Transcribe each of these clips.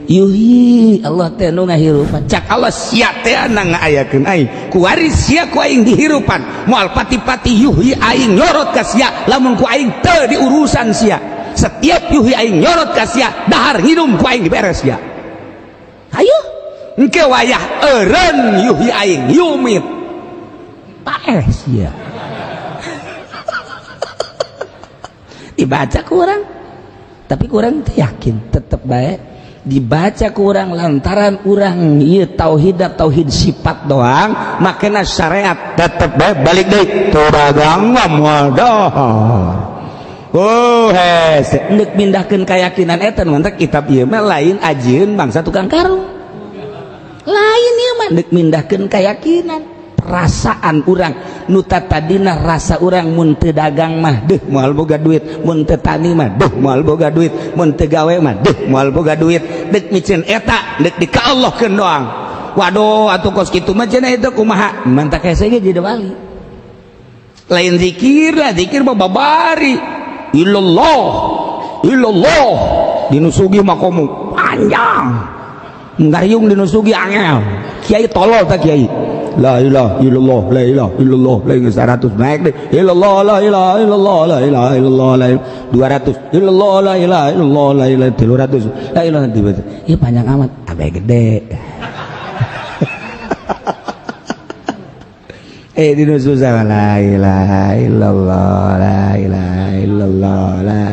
yuhyi Allah teh nu ngahirupan cak Allah sia teh anu ngaayakeun aing kuari sia ku aing dihirupan moal pati-pati yuhyi aing nyorot ka sia lamun ku aing teu diurusan sia setiap yuhyi aing nyorot ka sia dahar nginum ku aing diberes sia hayu engke wayah eureun yuhyi aing yumit paeh sia dibaca kurang tapi kurang yakin tetap baik dibaca kurang lantaran urang ieu tauhid sifat doang makanya syariat tetap baik balik deui tubagang wadah oh hes neuk mindahkeun keyakinan eta mantep kitab ieu mah lain ajieun bangsa tukang karung lain ieu mah neuk mindahkeun keyakinan perasaan urang nuta tadina rasa urang mun teu dagang mah deuh moal boga duit mun teu tani mah deuh moal boga duit mun teu gawe mah deuh moal boga duit deuk micen eta deuk dikaallahkeun doang waduh atuh kos kitu mah cenah itu kumaha mantak hese ge jadi wali lain zikir lah zikir mah babari illallah dinusugi mah komo panjang ngariung dinusugi angel kiai tolol tak kiai la ilaha illallah la ilaha illallah la ilaha 100 naik deh illallah la ilaha illallah la ilaha illallah la 200 illallah la ilaha illallah la ilaha 300 la ilaha tiba-tiba ieu panjang amat abe gede dinu susah la ilaha illallah la ilaha illallah la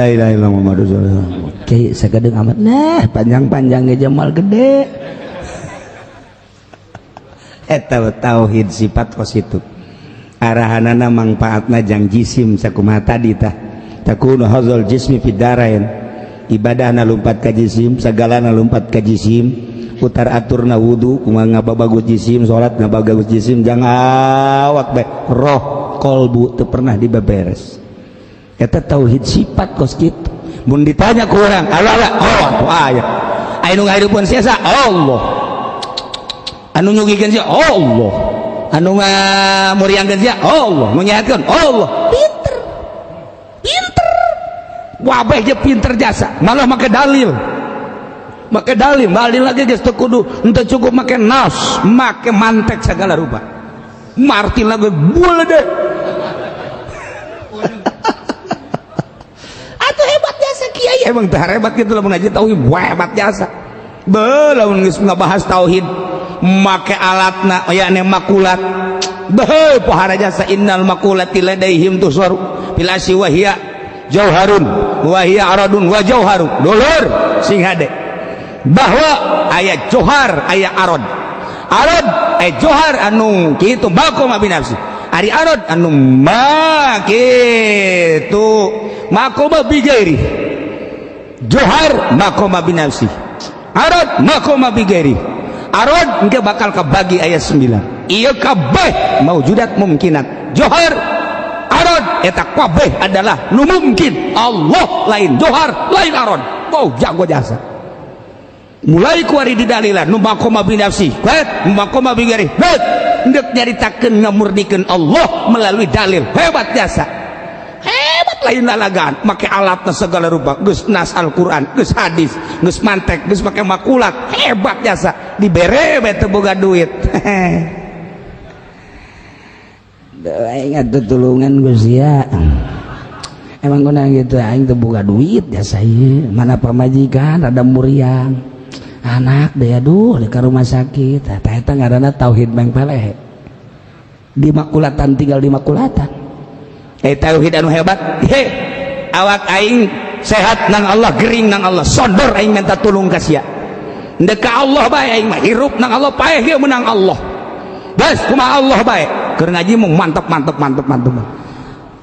ilaha illallah Muhammadur Rasulullah kiai sagedeung amat nah panjang-panjang ge jamal gede eta tauhid sifat kos itu arahanana mangpaatna jang jisim sakumaha tadi tah takunu hadzal jismi fid darain ibadahna lumpat ka jisim sagalana lumpat ka jisim putar aturna wudu kumaha ngababagus jisim salat ngababagus jisim jang awak bae roh kolbu teu pernah dibeberes eta tauhid sifat kos kitu mun ditanya ku urang Allah oh aya anu ngahirupan sia Allah anu nyugikeun sia Allah anu ngamuriangkeun sia Allah menyehatkeun Allah pinter wabeh je pinter jasa malah make dalil lagi geus teu kudu henteu cukup make nas make mantek segala rupa martil lagi bual deh atuh hebat jasa kiai emang teu hebat kitu lamun ngaji tauhid hebat jasa lamun geus ngabahas tauhid make alatna yakni makulat beuh pohara jasa innal makulati ladaihim tusaru bil asyi wa hiya jauharun wa hiya aradun wa jauharun dulur sing hade bahwa aya johar aya arad johar anu kitu maqama binafsi ari arad anu kitu maqama bigairi johar maqama binafsi arad maqama bigairi arad engke bakal kabagi ayat 9 ieu kabeh maujudat mumkinat johar arad eta kabeh adalah nu mungkin Allah lain johar lain arad wow jago jasa mulai kuari di dalilan nu maqama binafsi nu maqama bigari hendak nyaritakeun ngamurnikeun Allah melalui dalil hebat jasa hebat lain lalagaan make alatna segala rupa geus nas Al-Qur'an geus hadis geus mantek geus make makulat hebat jasa dibere teu boga duit aing atuh tulungan Gus ya emang kuna gitu aing teu boga duit jasa ieu mana pamajikan ada muriang anak deh aduh di rumah sakit eta ngaranna tauhid mengpeleh di makulatan tinggal di makulatan tauhid anu hebat awak aing sehat nang Allah gering nang Allah sodor aing minta tulung ka sia ndek ka Allah bae aing mah hirup nang Allah paeh ge menang Allah bas kumaha Allah bae keur ngaji mung mantep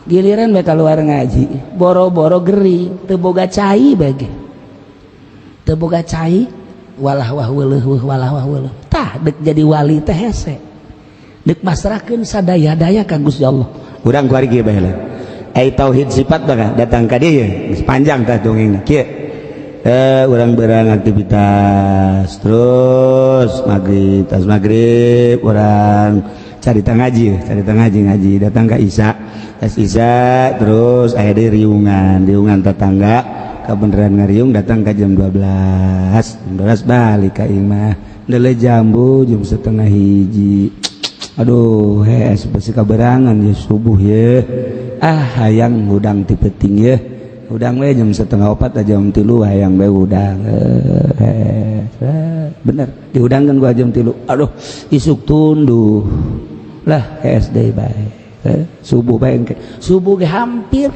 giliran bae keluar ngaji boro-boro gering teu boga cai bage teu boga cai walah wah weuleuh tah dek jadi wali teh hese dek masrahkeun sadaya-daya ka Gusti Allah urang kuari kieu bae lah tauhid sifat bae datang ka dieu geus panjang tah dongengna kieu urang berang aktivitas terus maghrib urang carita ngaji datang ka Isya terus aya deui riungan tetangga kebenaran ngariung datang ke jam 12 balik ka imah dele jambu jam setengah hiji aduh besi kaberangan ya subuh ya hayang hudang ti peting ya hudang we jam setengah 4 jam 3 hayang we hudang bener dihudangkan gua jam 3 aduh isuk tunduh lah SD bae subuh bae subuh ge hampir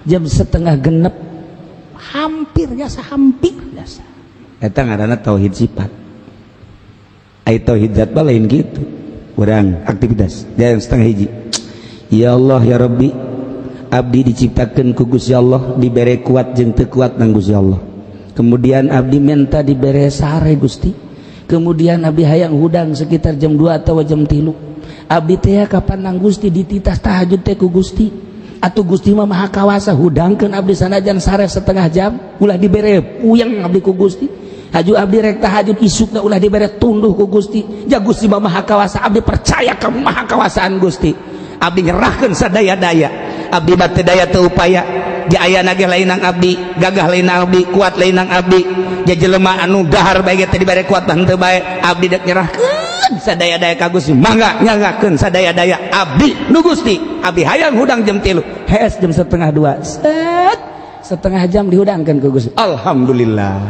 jam setengah genep hampir jasa eta ngaranna tauhid sifat ai tauhid zat lain gitu urang aktivitas jam setengah hiji ya Allah ya Rabbi abdi diciptakeun ku Gusti Allah dibere kuat jeung teu kuat nang Gusti Allah kemudian abdi minta dibere sare Gusti kemudian abdi hayang hudang sekitar jam 2 atau jam 3 abdi teh kapan nang Gusti dititas tahajud teh ku Gusti atuh Gusti mah maha kawasa hudangkeun abdi sanajan sare setengah jam ulah dibere puyeng abdi ku Gusti haju abdi rek tahajud isukna ulah dibere tunduh ku Gusti ja Gusti mah maha kawasa abdi percaya ka maha kawasaan Gusti abdi nyerahkeun sadaya-daya abdi bate daya teu upaya di ayana ge lainang abdi gagah lainang abdi kuat lainang abdi ja jelema anu dahar bae teh dibere kuat teu bae abdi dek nyerahkeun sadaya-daya ka Gusti mangga nyagakeun sadaya-daya abdi nu Gusti abdi hayang hudang jam 3 hees jam setengah 2 set setengah jam dihudangkeun ku Gusti alhamdulillah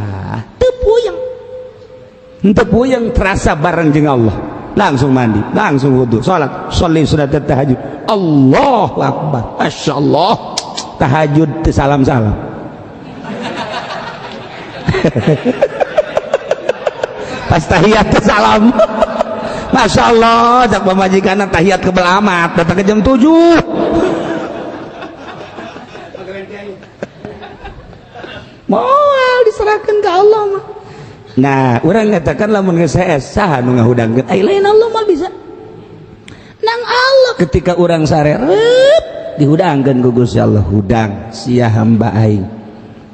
teu puyeng terasa bareng jeung Allah langsung mandi langsung wudu salat sholli sunat tahajud Allahu akbar masyaallah tahajud teu salam-salam pas tahiyat teu salam Masya Allah cak pamajikan tahiyat kebel amat datang ke jam 7 moal diserahkan ke Allah mah nah orang ngatakan lamun geus saes saha nu ngahudangkeun ai lain Allah mah bisa nang Allah ketika orang sare dihudangkeun ku Gusti Allah hudang sia hamba aing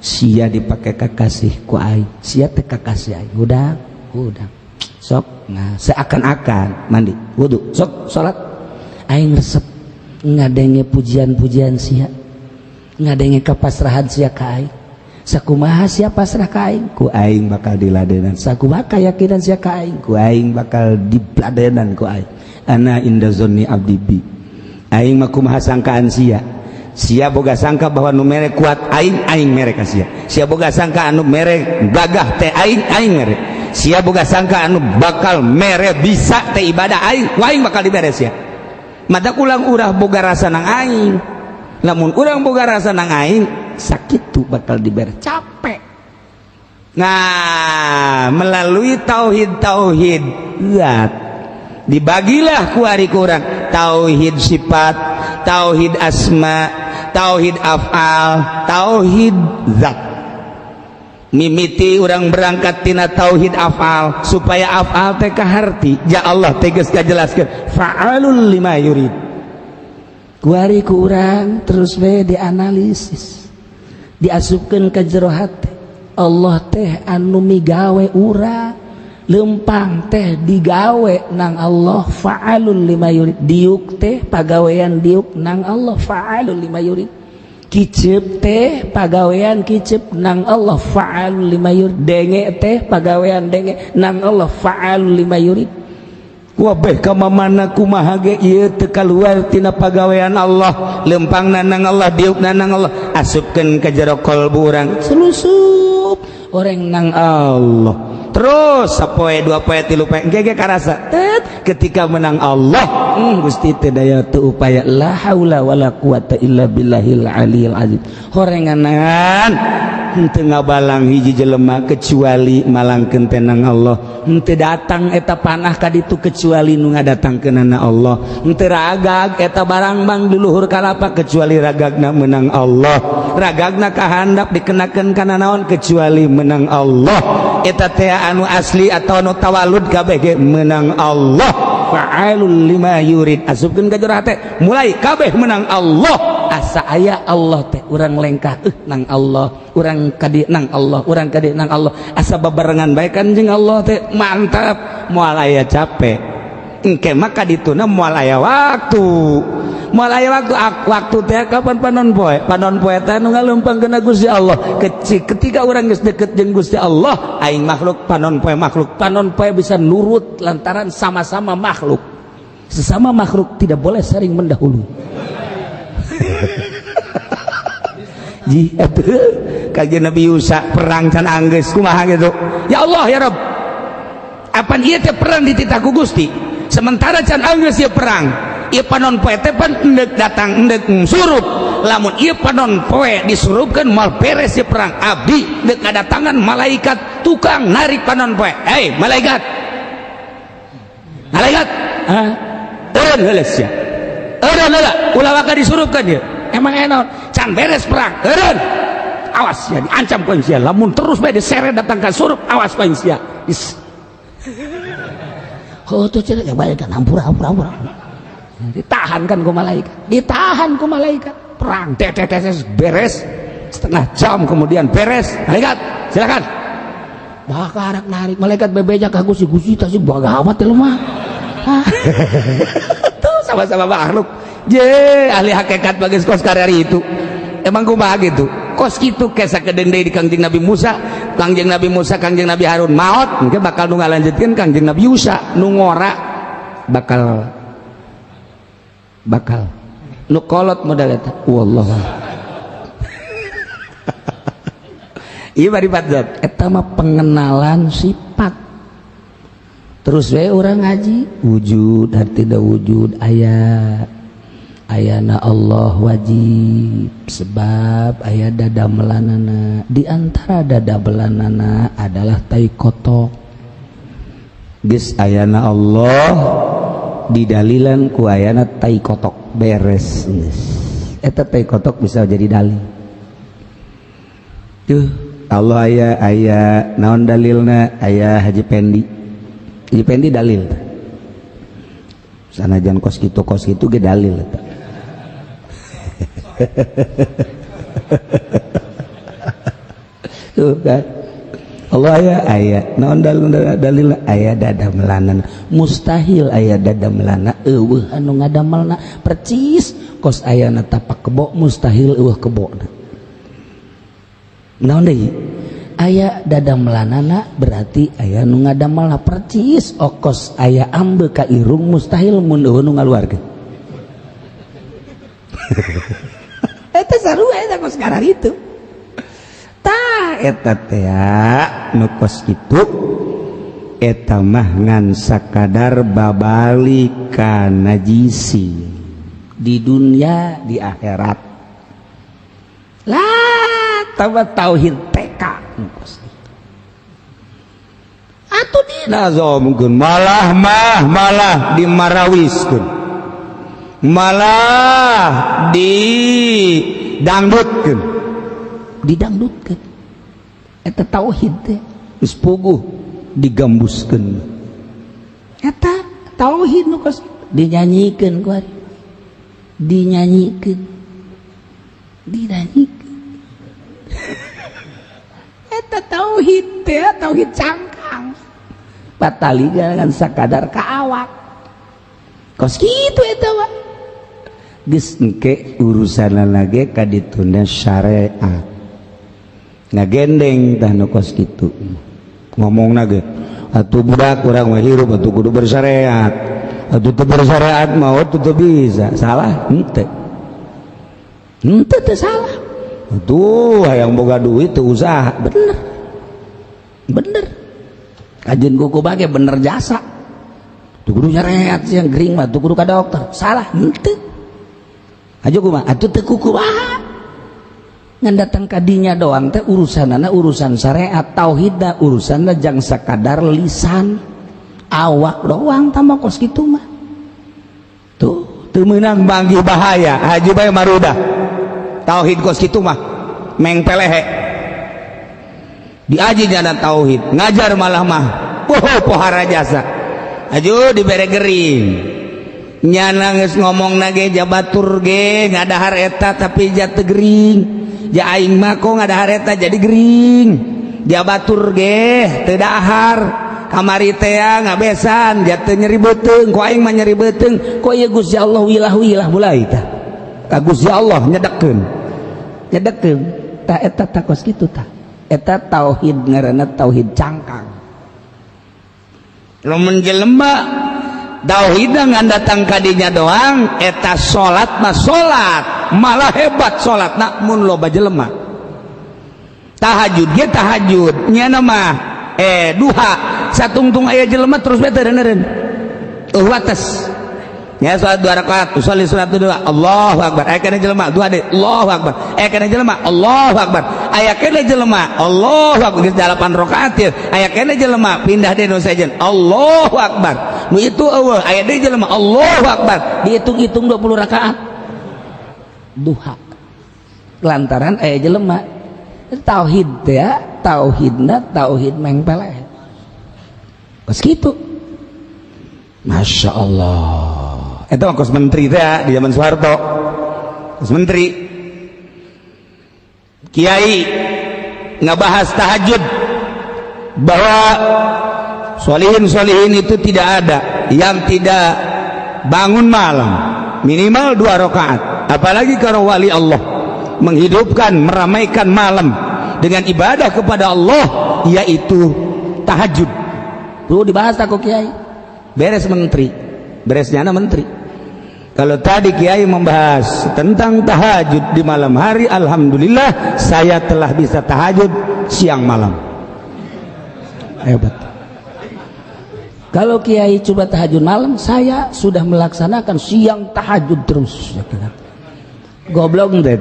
sia dipake kakasih ku aing sia teh kakasih aing hudang sok nah seakan-akan mandi wudu sok salat aing resep ngadenge pujian-pujian sia ngadenge kapasrahan sia ka aing sakumaha sia pasrah ka aing ku aing bakal diladenan sakumaha keyakinan sia ka aing ku aing bakal diladenan ku aing ana inda zonni abdi bi aing mah kumaha sangkaan sia boga sangka bahwa nu mere kuat aing mere ka sia boga sangka anu mere gagah teh aing mere sia boga sangka anu bakal mere bisa teh ibadah aing bakal diberes ya madak ulang urah boga rasa nang aing lamun urang boga rasa nang aing sakit tuh bakal diberes capek nah melalui tauhid zat dibagilah ku ari kurang tauhid sifat tauhid asma tauhid af'al tauhid zat mimiti urang berangkat tina tauhid af'al supaya af'al teh kaharti ja Allah teh geus kajelaskeun fa'alul lima yurid ku ari ku urang terus we dianalisis diasupkeun ka jero hate Allah teh anu migawe urang lempang teh digawe nang Allah fa'alul lima yurid diuk teh pagawean diuk nang Allah fa'alul lima yurid kicep teh pagawean kicep nang Allah fa'alul lima yurid denge teh pagawean denge nang Allah fa'alul lima yurid wabeh kamamana kumaha ge ieu teu kaluar tina pagawean Allah lempangna nang Allah diukna nang Allah asupkeun ka jero qalbu urang selusup orang nang Allah terus sapoe dua poe tilu poe gege karasa ketika menang Allah Gusti teh daya teu upaya la haula wala quwata illa billahil aliyil azim horenganan henteu ngabalang hiji jelema kecuali malangkeun teh nang Allah henteu datang eta panah ka ditu kecuali nu ngadatangkeunana Allah henteu ragag eta barang bang di luhur kalapa kecuali ragagna menang Allah ragagna kahandap dikenakeun kana naon kecuali menang Allah eta teh anu asli atau anu tawalud kabeh ge menang Allah fa'alul lima yurid asupkeun ka jero hate mulai kabeh menang Allah asa aya Allah teh urang lengkah nang Allah urang kadi nang Allah urang kadi nang Allah asa babarengan bae kan jeung Allah teh mantap moal aya capek engke mah kadituna moal aya waktu mulai waktu teh kapan panon poe teh nu ngalumpangkeun Gusti Allah. Ketika urang geus deket jeung Gusti Allah, aing makhluk panon poe bisa nurut lantaran sama-sama makhluk. Sesama makhluk tidak boleh saling mendahului. Ji atuh kajian Nabi Yusa perang can anggeus kumaha gitu. Ya Allah ya Rabb, apan ieu teh perang dititah ku Gusti, sementara can anggeus ieu perang, ieu panon poe teh pan endek datang endek surup, lamun ieu panon poe disurupkeun moal beres ieu perang, abdi deuk ngadatangan malaikat tukang narik panon poe. Hei malaikat eureun heula sia, eureun heula ulah waka disurupkeun ieu. Emang enak can beres perang eureun, awas ya diancam ku sia, lamun terus bae diseret datang ka surup, awas ku sia. Oh tuh cerita bae kan ampura ditahan ku malaikat perang tetes beres setengah jam kemudian beres. Malaikat silakan bakar narik, malaikat bebeja ka Gusti tah sih bagawat teh mah. Tuh sama-sama makhluk je ahli hakikat bagus kos karari itu. Emang kumaha gitu kos gitu kesa kedeng deui di Kangjeng Nabi Musa, Kangjeng Nabi Harun maot engke bakal nu ngalanjutkeun Kangjeng Nabi Yusa nu ngora bakal nu kolot modal eta wallah. Ieu bari padzat eta mah pengenalan sifat. Terus we urang ngaji wujud dan tidak wujud ayana Allah wajib sebab aya dada melanana, di antara dada melanana adalah tai kotok. Geus ayana Allah didalilan ku ayana tai kotok beres geus. Eta tai kotok bisa jadi dalil. Tuh Allah aya naon dalilna, aya Haji Pendi dalil. Sanajan kos kitu ge dalil eta. Tuh kan Allah aya naon dalil aya dada melana, mustahil aya dada melana eueuh anu ngadamelna percis kos ayana tapak kebo, mustahil eueuh kebona. Naon deui aya dada melanana berarti aya nu ngadamelna percis okos aya ambe ka irung, mustahil mun eueuh nu ngaluarkeun. Eta sarua eta kos karar itu tah eta teh nu kos kitu eta mah ngan sakadar babalik ka najisi di dunia di akhirat lah tawa tauhid TK nu kos kitu atuh dinazomkeun malah dimarawiskeun, malah didangdutkeun eta tauhid teh geus puguh digambuskeun. Eta tauhid nu kos dinyanyikeun ku ari dinanyikeun eta tauhid teh tauhid cangkang bataligan sakadar ka awak kos kitu eta mah. Geus engke urusanna ge ka ditunda syariat ngagendeng tah nu kos kitu ngomongna ge atuh budak urang mah hirup atuh kudu bersyariat, atuh teu bersyariat mah teu bisa. Salah henteu teu salah atuh hayang boga duit teu usaha bener kajeun kuku bage bener jasa teu kudu syariat yang gering mah teu kudu ka dokter. Salah henteu aja kumaha atuh teu kumaha ngan datang ka dinya doang teh urusanana urusan syariat, tauhidna urusanna jang sakadar lisan awak doang tambah kos kitu mah. Tuh teu meunang banggi bahaya haji bae marudah tauhid kos kitu mah meng pelehe diaji jana tauhid ngajar malah mah pohara jasa aju dibere gering nyana geus ngomongna ge jabatur ge ngadahar eta tapi jatuh gering ja aing mah kok ngadahar eta jadi gering jabatur ge teu dahar kamari teh ngabesan jatuh nyeri beuteung ku aing mah nyeri beuteung ku ieu Gusti Allah wilah mulai tah ka Gusti Allah nyedekeun tah eta takos kitu tah eta tauhid ngaranna tauhid cangkang. Lamun jelema tauhidna ngan datang ka dinya doang eta salat mah salat malah hebat salatna mun loba jelema. Tahajud ge tahajud nya mah duha satungtung aya jelema terus bete deuneun wates nya salat 2 rakaat usolli salat 2 Allahu akbar aya kana jelema duha deui Allahu akbar aya kana jelema Allahu akbar aya kana jelema Allahu akbar geus 8 rakaat ieu aya kana jelema pindah deui nu sajen Allahu akbar nu itu eueuh aya deui jelema Allahu akbar dihitung-hitung 20 rakaat duha lantaran aya jelema tauhid ya tauhidna tauhid mengpeleh pas gitu Masya Allah itu kos menteri teh di zaman Soeharto kos menteri kiai ngabahas tahajud bahwa solihin itu tidak ada yang tidak bangun malam minimal 2 rakaat apalagi kalau wali Allah menghidupkan meramaikan malam dengan ibadah kepada Allah yaitu tahajud. Perlu dibahas aku kiai beres menteri beresnya menteri. Kalau tadi kiai membahas tentang tahajud di malam hari, alhamdulillah saya telah bisa tahajud siang malam hebat. Kalau kiai coba tahajud malam, saya sudah melaksanakan siang tahajud terus. Goblok ente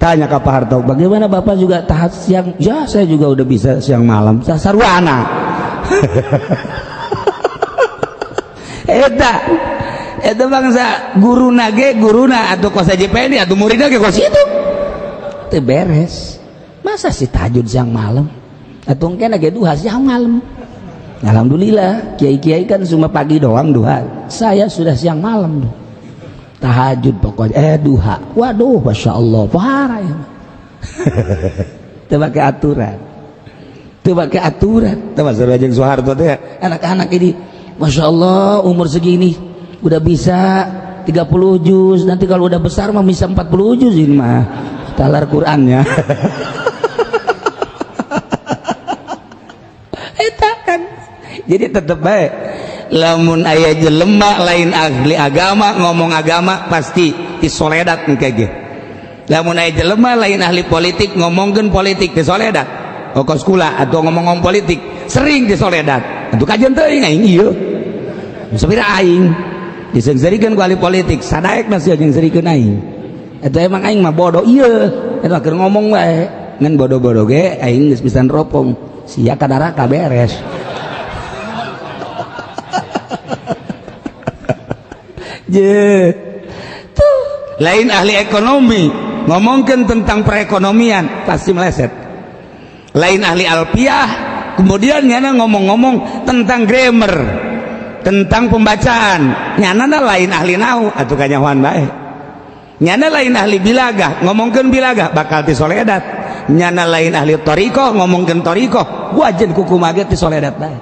tanya ke Pak Harto, bagaimana Bapak juga tahajud siang? Ya saya juga udah bisa siang malam sarwana. Eta bangsa guruna atau kos JPN atau muridnya ge kos itu teh beres. Masa sih tahajud siang malam atau kena ge duha siang malam. Alhamdulillah kiai-kiai kan cuma pagi doang duha, saya sudah siang malam tahajud pokoknya duha. Waduh Masya Allah parah ya. Teu pakai aturan termasuk Rajeng Soeharto teh anak-anak ini Masya Allah umur segini udah bisa 30 juz, nanti kalau udah besar mah bisa 40 juz ini mah talar Qurannya. Eta kan jadi tetep baik lamun aya jelema lain ahli agama ngomong agama pasti disoledat engke. Lamun aya jelema lain ahli politik ngomongkeun politik disoledat. Kos kula atau ngomong politik sering disoledat. Atuh kajian teuing aing ieu. Sabira aing disengsarikeun ku ahli politik sadaekna sieun jeung serikeun aing. Eta emang aing mah bodoh ieu. Eta keur ngomong wae ngan bodoh-bodoh ge aing geus pisan ropong. Sia ka neraka beres. Tuh lain ahli ekonomi ngomongkan tentang perekonomian pasti meleset. Lain ahli alfiah kemudian nyana ngomong-ngomong tentang grammar, tentang pembacaan. Nyana lain ahli nahwu atuh kanyahoan bae. Nyana lain ahli bilagah ngomongkeun bilagah bakal disoledat. Nyana lain ahli thariqah ngomongkeun thariqah wajen kukumaha ge disoledat bae.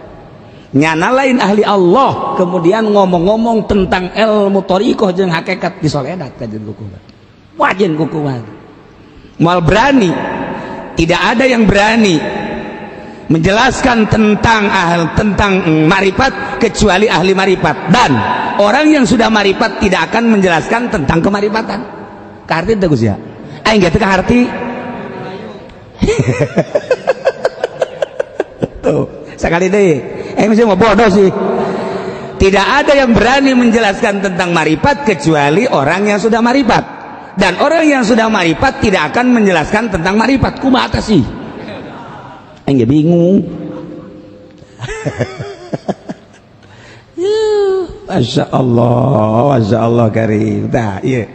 Nyana lain ahli Allah kemudian ngomong-ngomong tentang ilmu thariqah jeung hakikat disoledat kajen kukumaha wajen kukumaha moal berani. Tidak ada yang berani menjelaskan tentang marifat kecuali ahli marifat, dan orang yang sudah marifat tidak akan menjelaskan tentang kemarifatan. Karti itu Gus ya aing ge teu kaharti. Tuh sekali deh masih mau bodoh sih. Tidak ada yang berani menjelaskan tentang marifat kecuali orang yang sudah marifat, dan orang yang sudah marifat tidak akan menjelaskan tentang marifat. Kumaha tah sih aing bingung. Masya Allah karim. Tah iya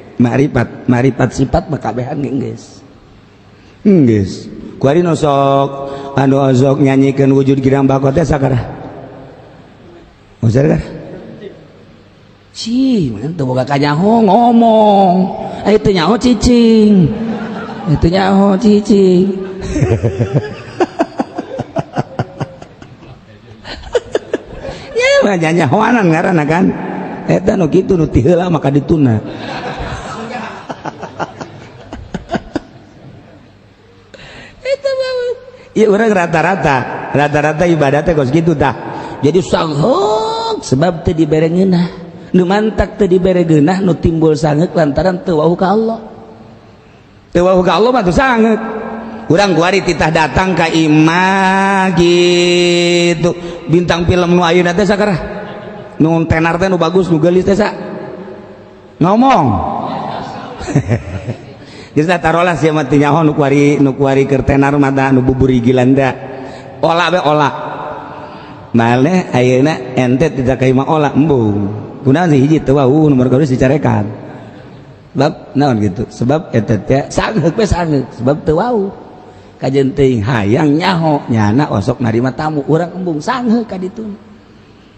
marifat sifat makabehan geus kuari nosok anu ozok nyanyikan wujud girang bakot teh sakara usar kan sih mana tuh boga kanyaho ngomong itu nyaho cicing nyanyahoanan ngaranna kan eta nu kitu nu ti heula maka dituna. Eta banget. Ieu urang rata-rata ibadatnya kos gitu tah. Jadi sangeuk sebab teu dibere ngeunah. Nu mantak teu dibere geunah nu timbul sangeuk lantaran teu wauh ka Allah. Teu wauh ka Allah mah teu sangeuk. Urang kuari titah datang ka imah gitu. Bintang film nu ayeuna teh sakarah? Nu tenar teh nu bagus nu geulis teh sa? Ngomong. Geus tarolah sia mah teu nyaho nu kuari keur tenar mah nu buburi gilanda. Ola be ola. Maleh ayeuna ente tidak ka imah ola embung. Kunaon sih hiji teu wau nomor kedua dicarekan. Sebab naon gitu? Sebab eta teh sangeuk we sangeuk sebab teu wau. Kajen teuing hayang nyaho nyana osok narima tamu urang embung sangeuk ka ditu.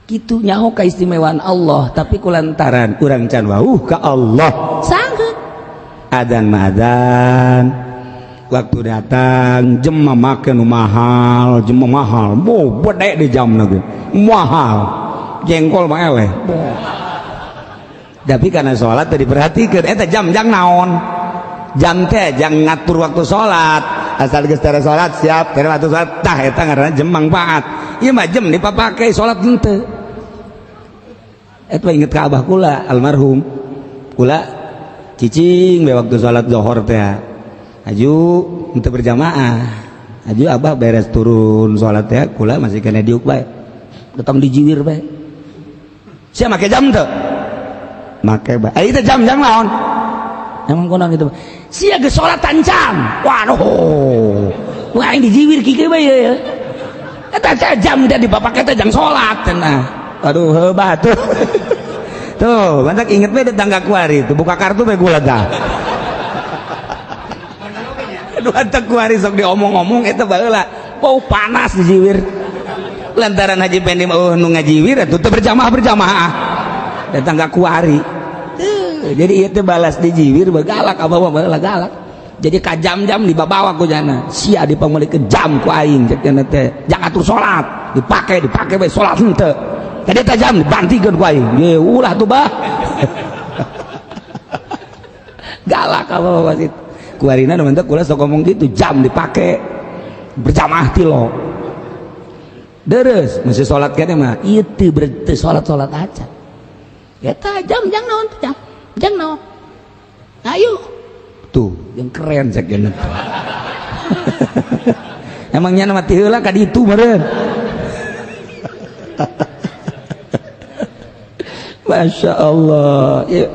Kitu nyaho kaistimewaan Allah tapi kulantaran urang can wauh ka Allah sangeuk. Adzan madzan waktu datang jem make nu mahal jem mahal bo bede di jamna ge mahal jengkol mah eleh tapi karena sholat tadi diperhatikeun eta jam jang naon jam teh jang ngatur waktu sholat asal geus tara sholat siap tara waktu sholat tah eta ngaranna jam mangfaat ieu mah jam dipapake sholat henteu eta inget ka abah kula almarhum kula cicing be waktu sholat zuhur teh aju untuk berjamaah aju abah beres turun sholat teh kula masih kena diuk bae datang dijiwir bae sia make jam teu make bae itu jam naon emang kunaon gitu sia geus sholatan jam waduh wah ini dijiwir kieu bae ya eta jam teh dipapake teh jang sholat cenah aduh hebat tuh tuh banyak inget be tetangga kuari tuh buka kartu be gula dah aduh anta kuari sok diomong-omong eta baheula bau panas dijiwir lantaran haji pendim nu ngajiwir atuh teu berjamaah tetangga kuari jadi ieu teh balas dijiwir begalak abah mah baheula galak jadi ka jam-jam dibabawa ku jana sia dipamulikeun jam ku aing cek cenah teh jang atur salat dipake bae salat henteu tadi eta jam dibantikeun ku aing ye ulah tuh bah galak apa wasit kuarina nu mentek kula sok ngomong gitu jam dipake berjamaah ti lo deres masih salat kene mah ieu teu berarti salat aja eta jam jang naon teh jang naon ayo tuh yang keren cek cenah emangnya nama ti heula ka ditu meureun Masya Allah ya,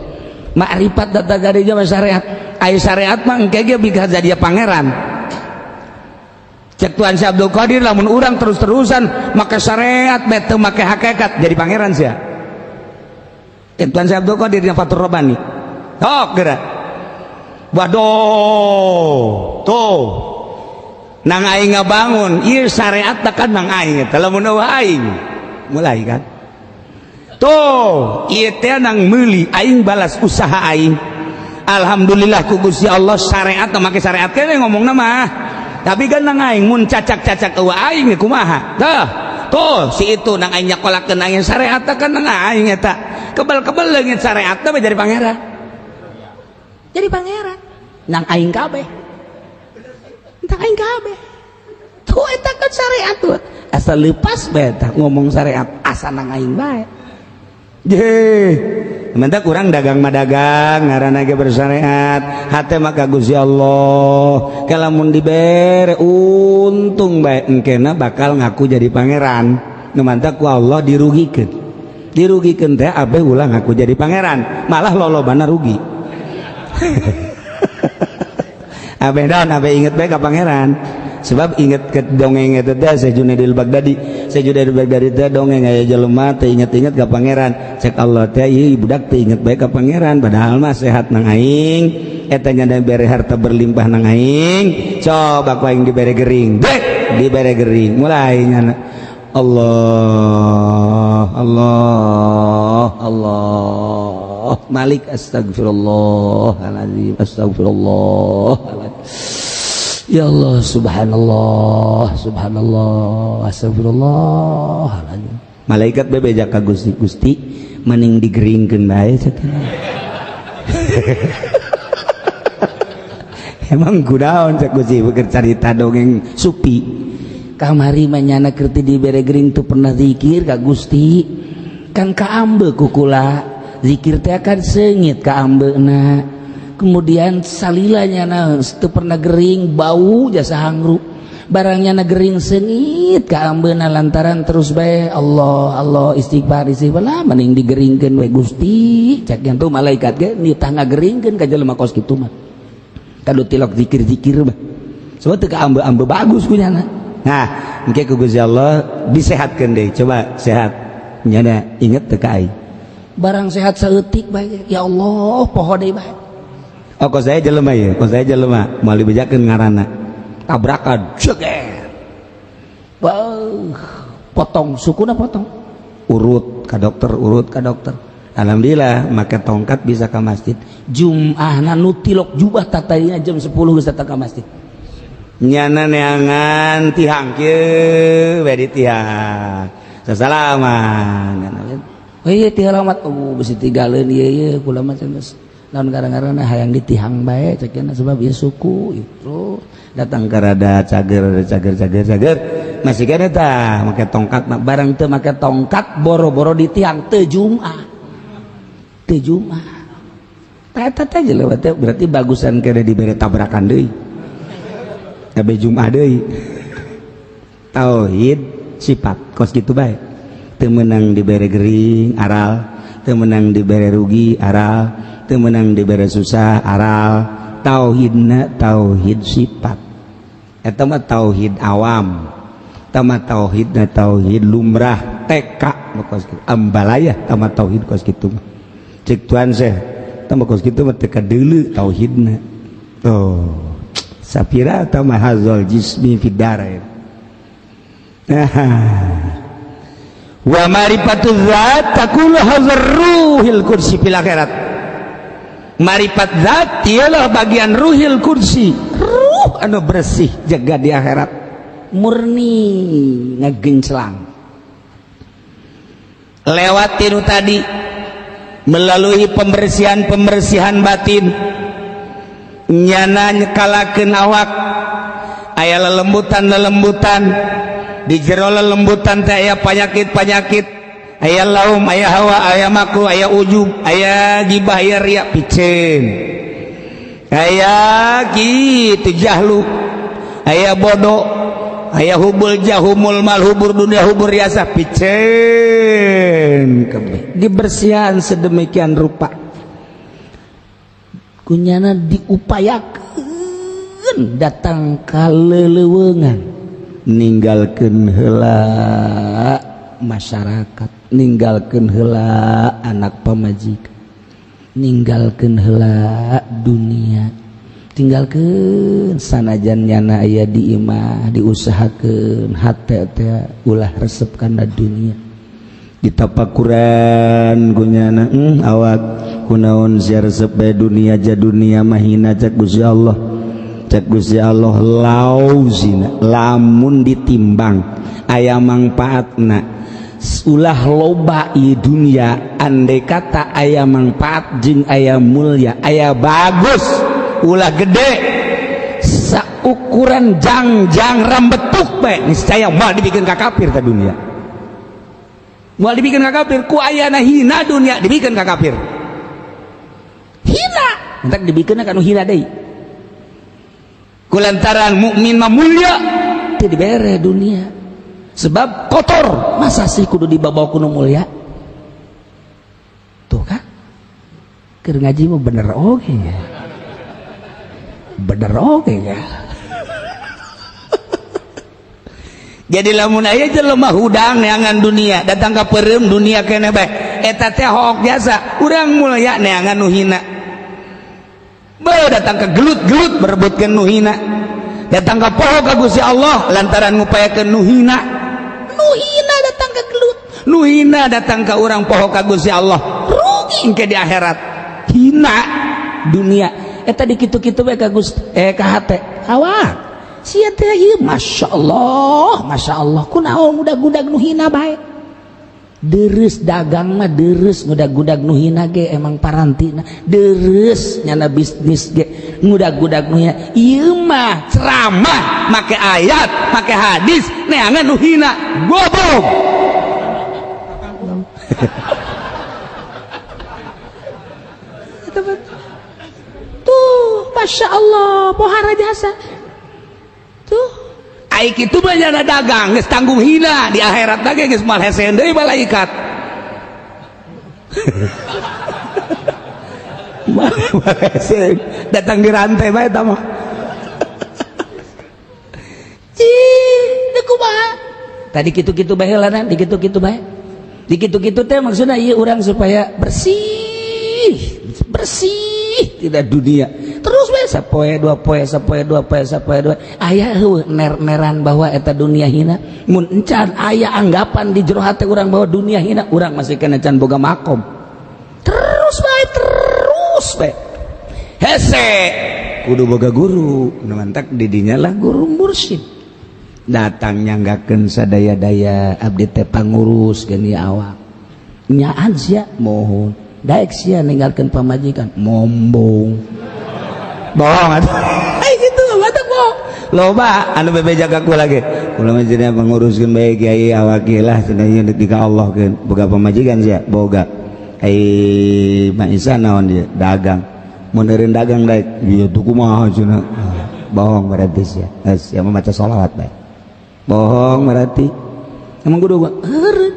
makrifat data gareja syariat aya syariat mah engke ge bika jadi pangeran cek Tuan Syekh Abdul Qadir lamun urang terus-terusan make syariat bete make hakikat jadi pangeran sia cek Tuan Syekh Abdul Qadir yang Fathur Rabbani tok geura waduh tuh nang aing ngabangun ieu syariat kan nang aing eta lamun aing mulai kan tuh ieu teh nang meuli aing balas usaha aing alhamdulillah ku Gusti Allah syariat make syariat kene ngomongna mah tapi kan nang aing mun cacak-cacak eueuh aing kumaha tah tuh si itu nang aing nyakolakeun aing syariat kan nang aing eta kebal-kebal leungit syariat teh jadi pangeran nang aing kabeh tuh eta kan syariat tuh asal lepas bae tah ngomong syariat asa nang aing bae mentak kurang dagang ngaranna ge bersyariat hate maka Gusti Allah kalamun dibere untung bae engkena bakal ngaku jadi pangeran nu mantak ku Allah dirugikeun teh abeh ulah ngaku jadi pangeran malah lolobana rugi abeh daun abeh inget bae ka pangeran sebab inget ke dongeng itu teh Syekh Junaidil Baghdadi teh dongeng aya jelema teh inget-inget ka pangeran cek Allah teh ieu budak teh inget bae ka pangeran padahal mah sehat nang aing eta nya dibere harta berlimpah nang aing coba ku aing dibere gering dibere gering mulai nya Allah Malik astagfirullahaladzim ya Allah subhanallah astagfirullahaladzim malaikat bebeja ka Gusti, Gusti mending digeringkeun bae cenah. Emang kunaon cek Gusti keur carita dongeng supi. Kamari manyana keur teu dibere gering tu pernah zikir ka Gusti. Kan kaambe ku kula. Zikir teh kan seungit ka ambeuna. Kemudian salilanya teu pernah gering bau jasa hangru. Barangnya na gering seungit ka ambeuna lantaran terus bae Allah Allah istighfar lah mending digeringkeun we Gusti. Cek yang tu malaikat ge nitah ngageringkeun ka jelema kos kitu mah. Kadu tilok zikir-zikir mah. Soalnya teu ka ambe-ambe bagus kunyana. Nah, engke ku Gusti Allah disehatkeun deui. Coba sehat. Nyana inget teu ka aing. Barang sehat saeutik bae. Ya Allah, poho deui bae. Oh, kok saya jelema ya, kok saya jelema moal dibejakeun ngaranna. Tabrakan jeger. Potong sukuna potong. Urut ka dokter. Alhamdulillah make tongkat bisa ke masjid. Jum'ahna nu tilok jubah tatayina jam 10 geus datang ka masjid. Nyana neangan tihang kieu we ditihang. Sasalaman. Oh iya tihalamat bisi tigaleun ieu kula mah geus naon garang-garangna hayang ditihang bae cekeuna sebab ieu suku itu datang ka rada cager masih kene tah make tongkat barang teu make tongkat boro-boro ditihang teu Jumat eta teh jelema teh berarti bagusan kene dibere tabrakan deui kabe Jumat deui tauhid sifat kos kitu bae teu meunang dibere gering aral teu meunang dibere rugi aral teu meunang dibere susah aral tauhidna tauhid sifat eta mah tauhid awam eta mah tauhidna tauhid lumrah TK kos kitu ambalaya eta mah tauhid kos kitu mah cek tuan seh eta mah kos kitu mah teu kadeuleu tauhidna oh sapira eta mah hazal jismi fid darain wa marifatu zat takulu hazar ruhil kursi fil akhirat. Marifat zat ialah bagian ruhil kursi, ruh anu bersih jaga di akhirat murni ngagenclang lewat tinu tadi melalui pembersihan batin nyana nyekalakeun awak aya lelembutan di jero lelembutan teh aya panyakit aya laum aya hawa aya makruh aya ujub aya gibah aya riya picen aya kitu jahlu aya bodoh aya hubul jahumul mal hubur dunia hubur riasa picen kabeh dibersihan sedemikian rupa kunyana diupayakeun datang ka leuleungan ninggalkeun heula masyarakat ninggalkeun heula anak pamajikan ninggalkeun heula dunia tinggalkeun sanajan nyana aya di imah diusahakeun hate teh ulah resep kana dunia ditapakuran gunyana awak kunaon sia resep bae dunia ja dunia mahina cek Gusti Allah lauzina lamun ditimbang aya mangpaatna ulah loba ieu dunia andai kata aya manfaat jeung aya mulia aya bagus ulah gede saukuran jangjang rambetuk bae niscaya moal dibikeun ka kafir ta dunia moal dibikeun ka kafir ku ayana hina dunia dibikeun ka kafir hina entek dibikeun ka nu hina deui kulantaran mukmin mah mulia teu dibere dunia sebab kotor masa sih kudu dibawa kuno mulia tuh kan keur ngaji mah bener oge ya jadi lamun aya jelema hudang neangan dunia datang ka peureum dunia keneh bae eta teh hook jasa urang mulia neangan nu hina bae datang ka gelut-gelut berebutkeun nu hina datang ka poho ka Gusti Allah lantaran ngupayakeun nu hina datang ke gelut nu hina datang ke orang poho ka Gusti Allah rugi engke di akhirat hina dunia eta di kitu-kitu bae ka Gusti ka hate awak sia teh ieu masyaallah kunaon budak-budak nu hina bae Deres dagang mah deres ngudag-gudag nu hina ge emang parantina deres nyana bisnis ge ngudag-gudag nu hina ieu mah ceramah make ayat make hadis neangan nu hina goblok. Tuh Masya Allah pohara jasa tuh ai kitu mah nyana dagang geus tanggung hina di akhirat lagi geus mal hesen deui malaikat. Mal hesen datang di rantai bae eta mah. Cih, kumaha? Tadi kitu-kitu bae heulanan, di kitu-kitu bae. Di kitu-kitu teh maksudna ieu urang supaya bersih, bersih tidak dunia. Terus we sapoe dua poe sapoe dua poe sapoe dua aya heueuh ner-neran bahwa eta dunia hina mun encan aya anggapan di jero hate urang bahwa dunia hina urang masih kena can boga makom terus bae hese kudu boga guru nu mantak didinya lah guru mursyid datang nyanggakeun sadaya-daya abdi teh pangurus geus awak nyaan sia mohon daek sia ninggalkeun pamajikan mombong bohong atuh ai kitu batak bohong loba anu bebe jagaku lagi kula mah cenah panguruskeun bae kiai awak lah cenah ieu di ka Allah keun boga pamajikan sia boga ai Mak Isa naon dia dagang mun eureun dagang daek ieu tuh kumaha cenah bohong berarti sia sia mah maca shalawat bae bohong berarti emang kudu eureun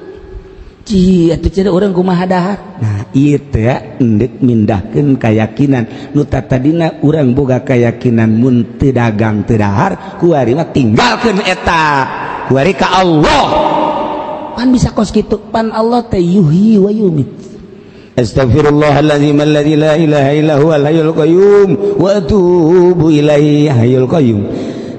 ci atuh cenah urang kumaha dahar nah ieu teh endek mindahkeun keyakinan nu tadina urang boga keyakinan mun teu dagang teu dahar kuari mah tinggalkeun eta kuari ka Allah pan bisa kos kitu pan Allah teh yuhyi wa yumit Astaghfirullahaladzim alladzi la ilaha illa huwal hayyul qayyum wa atubu ilaihi hayyul qayyum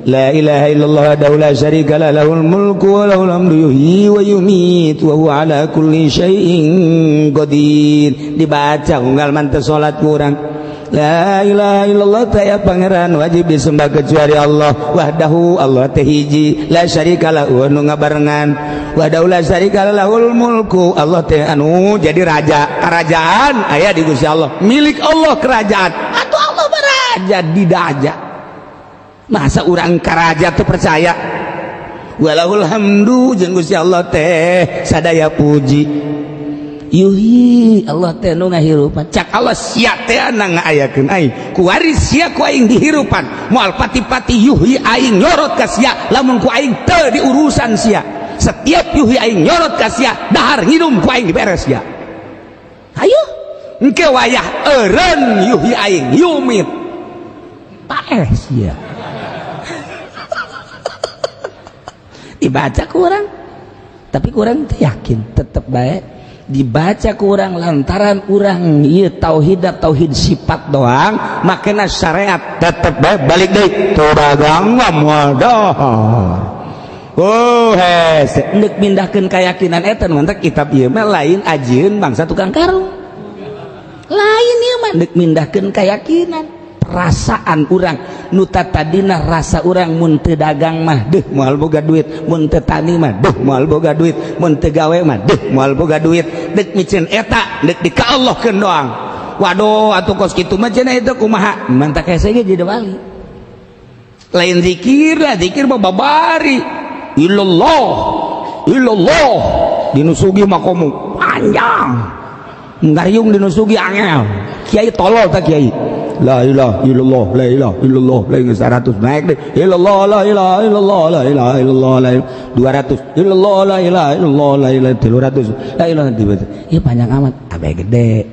La ilaha illallah wahdahu la syarika lah lahul mulku wa lahul hamdu yuhyi wa yumiit wa huwa ala kulli syai'in qadir dibaca unggal manteu salat kurang La ilaha illallah taya pangeran wajib disembah kecuali Allah wahdahu Allah teh hiji la syarika lahu anu ngabarengan wahdahu la syarika lahul mulku Allah teh anu jadi raja kerajaan aya di Gusti Allah milik Allah kerajaan atuh Allah baraja didaja masa urang karaja teu percaya walahul hamdu jeung Gusti Allah teh sadaya puji yuhi Allah teh nu ngahirupan cak Allah sia teh anu ngaayakeun aing kuari sia ku aing dihirupan moal pati-pati yuhi aing nyorot ka sia lamun ku aing teu diurusan sia setiap yuhi aing nyorot ka sia dahar nginum ku aing diberes sia hayu engke wayah eureun yuhi aing yumit paeh sia dibaca kurang tapi kurang yakin tetap baik dibaca kurang lantaran urang ieu tauhid sifat doang makanya syariat tetap baik balik deui teu dagang wadah oh hes endek mindahkeun keyakinan eta mantak kitab ieu mah lain ajieun bangsa tukang karung lain ieu mah endek mindahkeun keyakinan perasaan urang nu tadina rasa urang mun teu dagang mah deuh moal boga duit mun teu tani mah deuh moal boga duit mun teu gawe mah deuh moal boga duit deuk micen eta deuk dikaallahkeun doang waduh atuh kos kitu mah cenah eta kumaha mantak hese ge jadi wali lain zikir lah zikir mah babari illallah dinusugi makomu panjang ngariung dinusugi angel kiai tolol tak kiai la ilaha illallah la ilaha illallah la ilaha 100 naik deh illallah la ilaha illallah la ilaha illallah la 200 illallah la ilaha illallah la ilaha 300 la ilaha tiba-tiba ieu panjang amat abe gede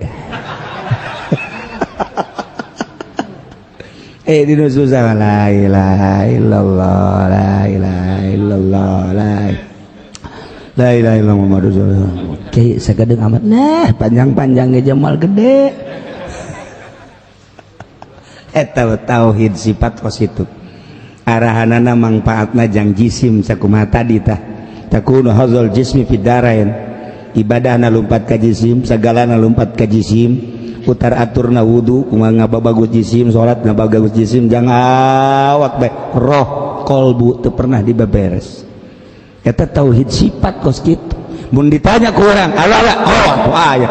dinu susah la ilaha illallah la ilaha illallah la ilaha illallah Muhammadur Rasulullah kiai sagedeung amat nah panjang-panjang ge jamal gede eta tauhid sifat positif arahanana manfaatna jang jisim sakumaha tadi tah takunu hadzal jismi fid darain ibadahna lumpat ka jisim sagalana lumpat ka jisim putar aturna wudu kumaha ngababagus jisim salat ngababagus jisim jang awak bae roh kolbu teu pernah dibeberes eta tauhid sifat kos kitu mun ditanya ku urang Allah oh aya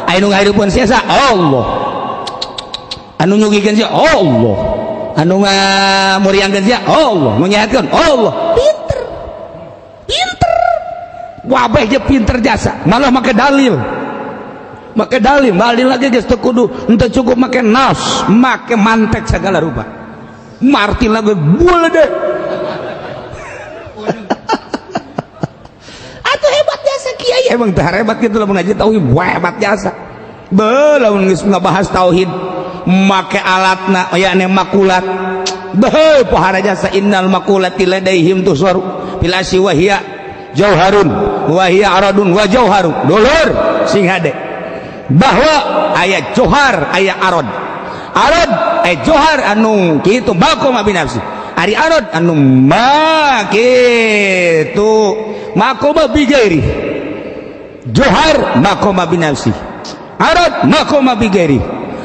anu ngahidupkeun sia Allah anu nyugikeun sia Allah anu ngamuriangkeun sia Allah nu nyaetkeun Allah pinter wabeh je pinter jasa malah make dalil lagi geus teu kudu henteu cukup make nas make mantek segala rupa marti lagi bual deh atuh hebat jasa kiai emang teh hebat kitu lamun ngaji tauhid hebat jasa lamun geus ngabahas tauhid make alatna yakni makulat pohara jasa innal makulati ladaihim tusaru bil asyi wa hiya jauharun wa hiya aradun wa jauharun dulur sing hade bahwa aya johar aya arad johar anu kitu makoma binafsi ari arad anu kitu makoma bigairi johar makoma binafsi arad makoma bigairi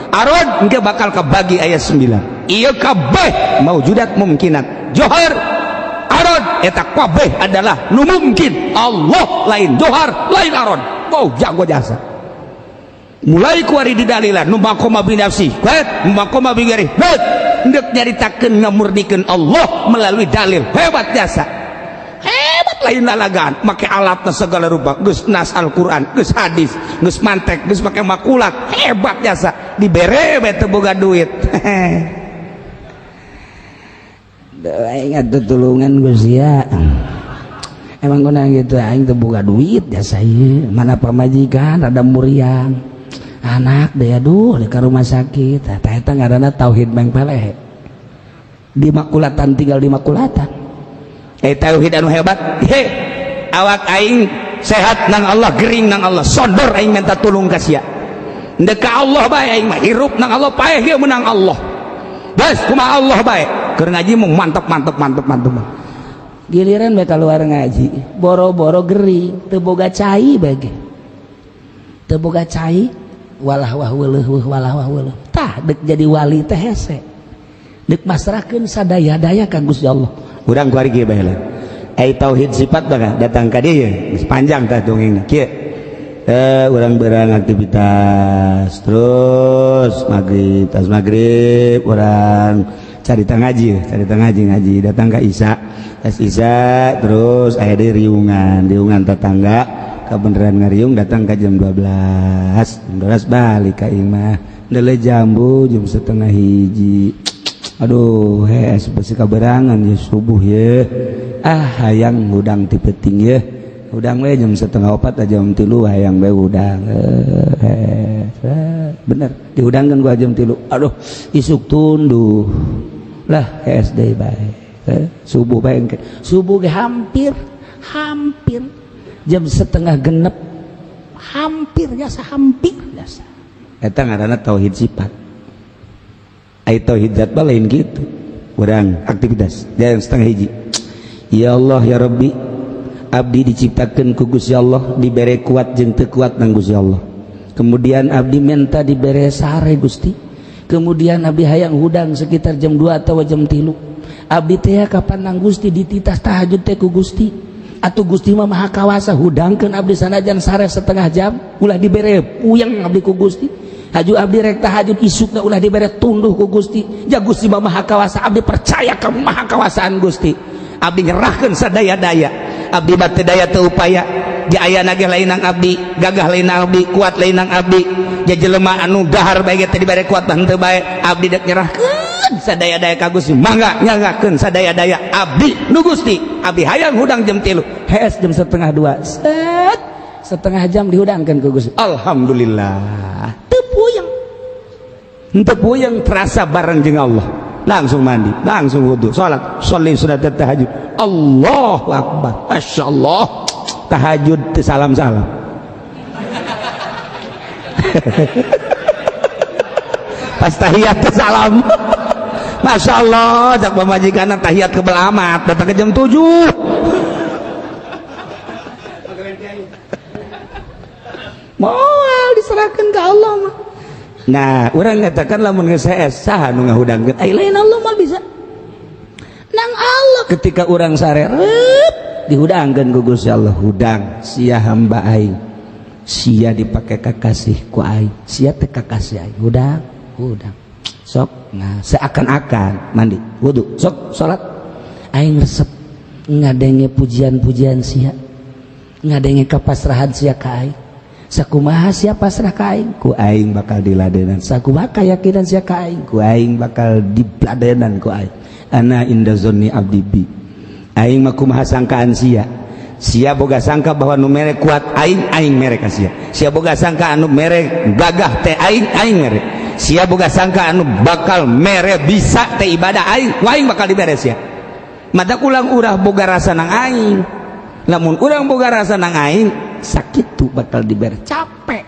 arad engke bakal kabagi ayat 9 ieu kabeh maujudat mungkinat johar arad eta kabeh adalah nu mungkin Allah lain johar lain arad wow jago jasa mulai kuari di dalilan nu makoma binafsi nu makoma bigairi hendak nyaritakeun ngamurnikeun Allah melalui dalil hebat jasa hebat lain lalagaan make alatna segala rupa geus nas Al-Qur'an geus hadis geus mantek geus make makulat hebat jasa dibere bae teu boga duit ingat tutulungan Gusti ya emang kuna gitu aing teu boga duit jasa ieu mana pamajikan ada muriang anak deh aduh di rumah sakit eta ngaranna tauhid mengpeleh di makulatan tinggal di makulatan tauhid anu hebat awak aing sehat nang Allah gering nang Allah sondor aing minta tulung ka sia ndek ka Allah bae aing mah hirup nang Allah paeh ge menang Allah bas kumaha Allah bae keur ngaji mung mantep giliran bae keluar ngaji boro-boro gering teu boga cai bage teu boga cai walah wah tah dek jadi wali teh hese dek masrahkeun sadaya-daya ka Gusti Allah urang kuari kieu bae lah ai tauhid sifat bae datang ka dieu geus panjang tah dongengna kieu urang berang aktivitas terus maghrib urang carita ngaji datang ka Isya terus aya deui riungan tetangga kebenaran ngariung datang ke jam 12 balik ka imah dele jambu jam 12:30 aduh besi kaberangan ya subuh ya hayang hudang ti peuting ya hudang we jam 3:30 jam 3 hayang we hudang bener dihudangkeun gua jam 3 aduh isuk tunduh lah SD bae subuh bae subuh ge hampir jam 6:30 hampir jasa eta ngaranna tauhid sifat ai tauhid zat lain gitu urang aktivitas jam 12:30 ya Allah ya Rabbi abdi diciptakeun ku Gusti Allah dibere kuat jeung teu kuat nang Gusti Allah kemudian abdi minta dibere sare Gusti kemudian abdi hayang hudang sekitar jam 2 atau jam 3 abdi teh kapan nang Gusti dititas tahajud teh ku Gusti atuh Gusti mah maha kawasa hudangkeun abdi sanajan sare setengah jam ulah dibere puyeng abdi ku Gusti haju abdi rek tahajud isukna ulah dibere tunduh ku Gusti ja Gusti mah maha kawasa abdi percaya ka maha kawasaan Gusti abdi nyerahkeun sadaya-daya abdi bate daya teu upaya di ayana ge lain nang abdi gagah lain nang abdi kuat lain nang abdi ja jelema anu dahar bae ge teh dibere kuat teu bae abdi dek nyerahkeun sadaya-daya ka Gusti mangga nyanggakeun sadaya-daya abdi nu Gusti abdi hayang hudang jam 3 hees jam 1:30 set setengah jam dihudangkeun ku Gusti alhamdulillah teu puyeng terasa bareng jeung Allah langsung mandi langsung wudu salat sholli sunat tahajud Allahu akbar masyaallah tahajud teu salam-salam pas tahiyat teu salam Masya Allah cak pemajikan tahiyat kebal amat datang ke jam 7 moal diserahkan ke Allah mah nah orang ngatakan lamun geus saes saha nu ngahudangkeun ai lain Allah mah bisa nang Allah ketika orang sarerep dihudangkeun ku Gusti Allah. Hudang sia hamba aing, sia dipakai kakasih ku aing, sia teh kakasih aing. Hudang sok. Nah seakan-akan mandi wudu sok salat aing resep ngadenge pujian-pujian sia, ngadenge kapasrahan sia ka aing. Sakumaha sia pasrah ka aing, ku aing bakal diladenan. Sakumaha keyakinan sia ka aing, ku aing bakal diladenan ku aing. Ana inda zonni abdi bi, aing mah kumaha sangkaan sia boga sangka bahwa nu mere kuat aing mere ka sia boga sangka anu mere gagah teh aing mere, sia boga sangka anu bakal mere bisa teh ibadah aing bakal diberes ya. Mata ulang urah boga rasa nang aing, lamun urang boga rasa nang aing sakitu bakal diberes, capek.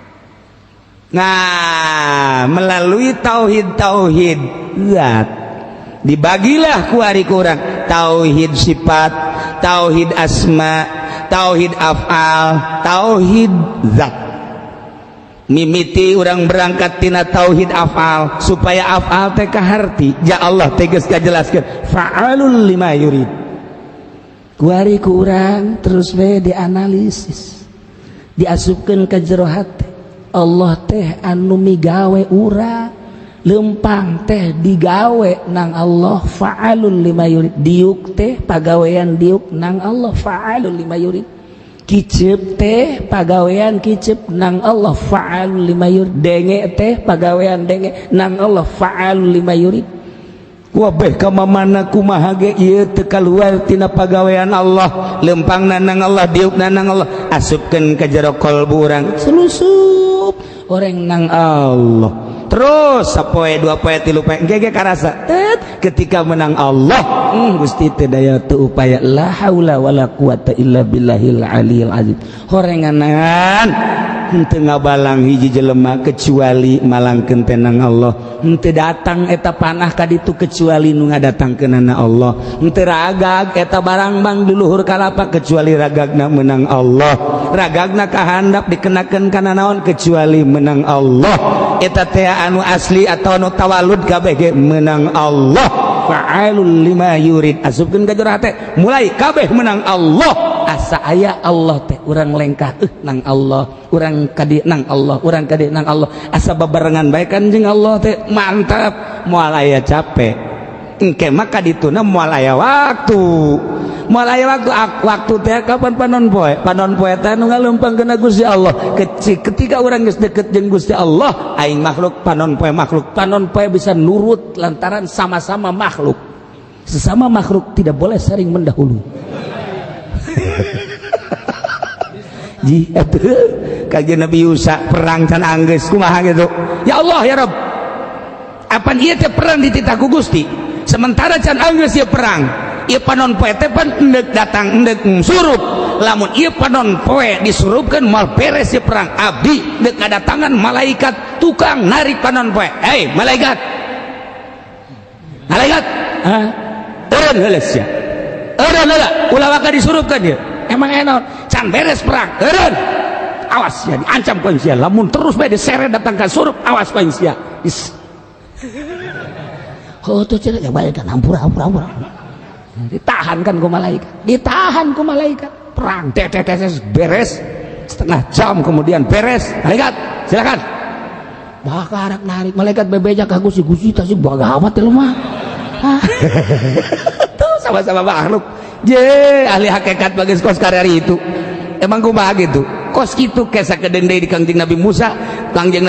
Nah melalui tauhid zat dibagilah ku ari kurang tauhid sifat, tauhid asma, tauhid af'al, tauhid zat. Mimiti urang berangkat tina tauhid af'al supaya af'al teh kaharti ja Allah tegas kajelaskeun fa'alul lima yurid. Ku ari ku urang terus we dianalisis, diasupkeun ka jero hate. Allah teh anu migawe urang, lempang teh digawe nang Allah fa'alul lima yurid. Diuk teh pagawean diuk nang Allah fa'alul lima yurid. Kicep teh pagawean kicep nang Allah fa'alul lima yurid. Denge teh pagawean denge nang Allah fa'alul lima yurid. Wabeh kamamana kumaha ge ieu teu kaluar tina pagawean Allah, lempangna nang Allah, diukna nang Allah, asupkeun ka jero qalbu urang selusup orang nang Allah. Terus sapoe dua poe tilu poe gege karasa ketika menang Allah Gusti teu daya teu upaya la haula wala quwata illa billahil aliyil azim. Horenganan henteu ngabalang hiji jelema kecuali malangkeun teh nang Allah. Henteu datang eta panah ka ditu kecuali nu ngadatangkeunana Allah. Henteu ragag eta barang bang di luhur kalapa kecuali ragagna menang Allah. Ragagna kahandap dikenakeun kana naon kecuali menang Allah. Eta teh anu asli atau anu tawalud kabeh ge menang Allah. Fa'alul lima yurid. Asupkeun ka jero hate mulai kabeh menang Allah. Asa aya Allah teh urang lengkah nang Allah, urang kadi nang Allah, urang kadi nang Allah. Asa babarengan bae kanjing Allah teh mantap. Moal aya capek engke mah kadituna moal aya waktu. Moal aya waktu teh kapan panon poe teh nu ngaleumpangkeun Gusti Allah. Ketika urang geus deukeut jeung Gusti Allah, aing makhluk panon poe bisa nurut lantaran sama-sama makhluk. Sesama makhluk tidak boleh saling mendahului. Ji atuh kajian Nabi Yusa perang can anggeus kumaha gitu. Ya Allah ya Rabb, apan ieu teh perang dititah ku Gusti sementara can anggeus ieu perang. Ieu panon poe teh pan endek datang endek surup. Lamun ieu panon poe disurupkeun moal beres ieu perang, abdi deuk kadatangan malaikat tukang narik panon poe. Hei malaikat eureun heula sia, eureun heula ulah waka disurupkeun ieu. Emang enak can beres perang eureun, awas ya diancam ku sia. Lamun terus bae diseret datang ka surup, awas ku sia. Oh tuh cerita bae kan ampura. Ditahan ku malaikat perang tetes beres setengah jam kemudian beres. Malaikat silakan bakarak narik malaikat bebeja ka Gusti tah bagawat teh lu mah. Tuh sama-sama makhluk je ahli hakikat bageus kos karari itu. Emang kumaha gitu kos kitu kesa kedeung deui di Kangjeng Nabi Musa, Kangjeng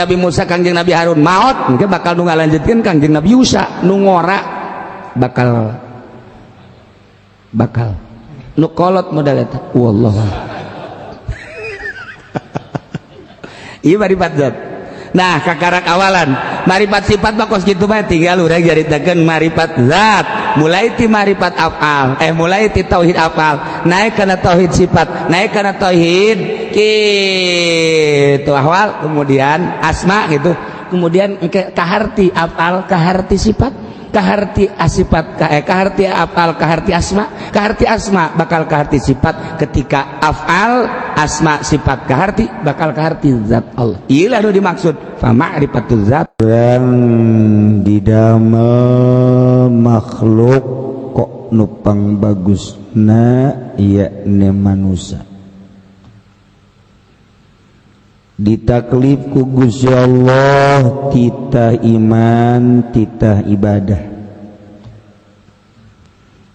Nabi Harun maot engke bakal nu ngalanjutkeun Kangjeng Nabi Yusa nu ngora bakal nu kolot modal eta wallah. Ieu marifat zat. Nah kakarak awalan marifat sifat mah kos kitu mah tinggal urang jaritakeun marifat zat. Mulai ti marifat afal mulai ti tauhid afal naik kana tauhid sifat, naik kana tauhid kitu ahwal, kemudian asma gitu, kemudian kaharti afal, kaharti sifat, kaharti asifat, kaharti afal, kaharti asma bakal kaharti sifat. Ketika afal asma sifat kaharti bakal kaharti zat Allah. Iyalah nu dimaksud fa ma'rifatul zat. Dan di dalam makhluk kok nupang bagusna yakni manusia ditaklif ku Gusti Allah titah iman titah ibadah.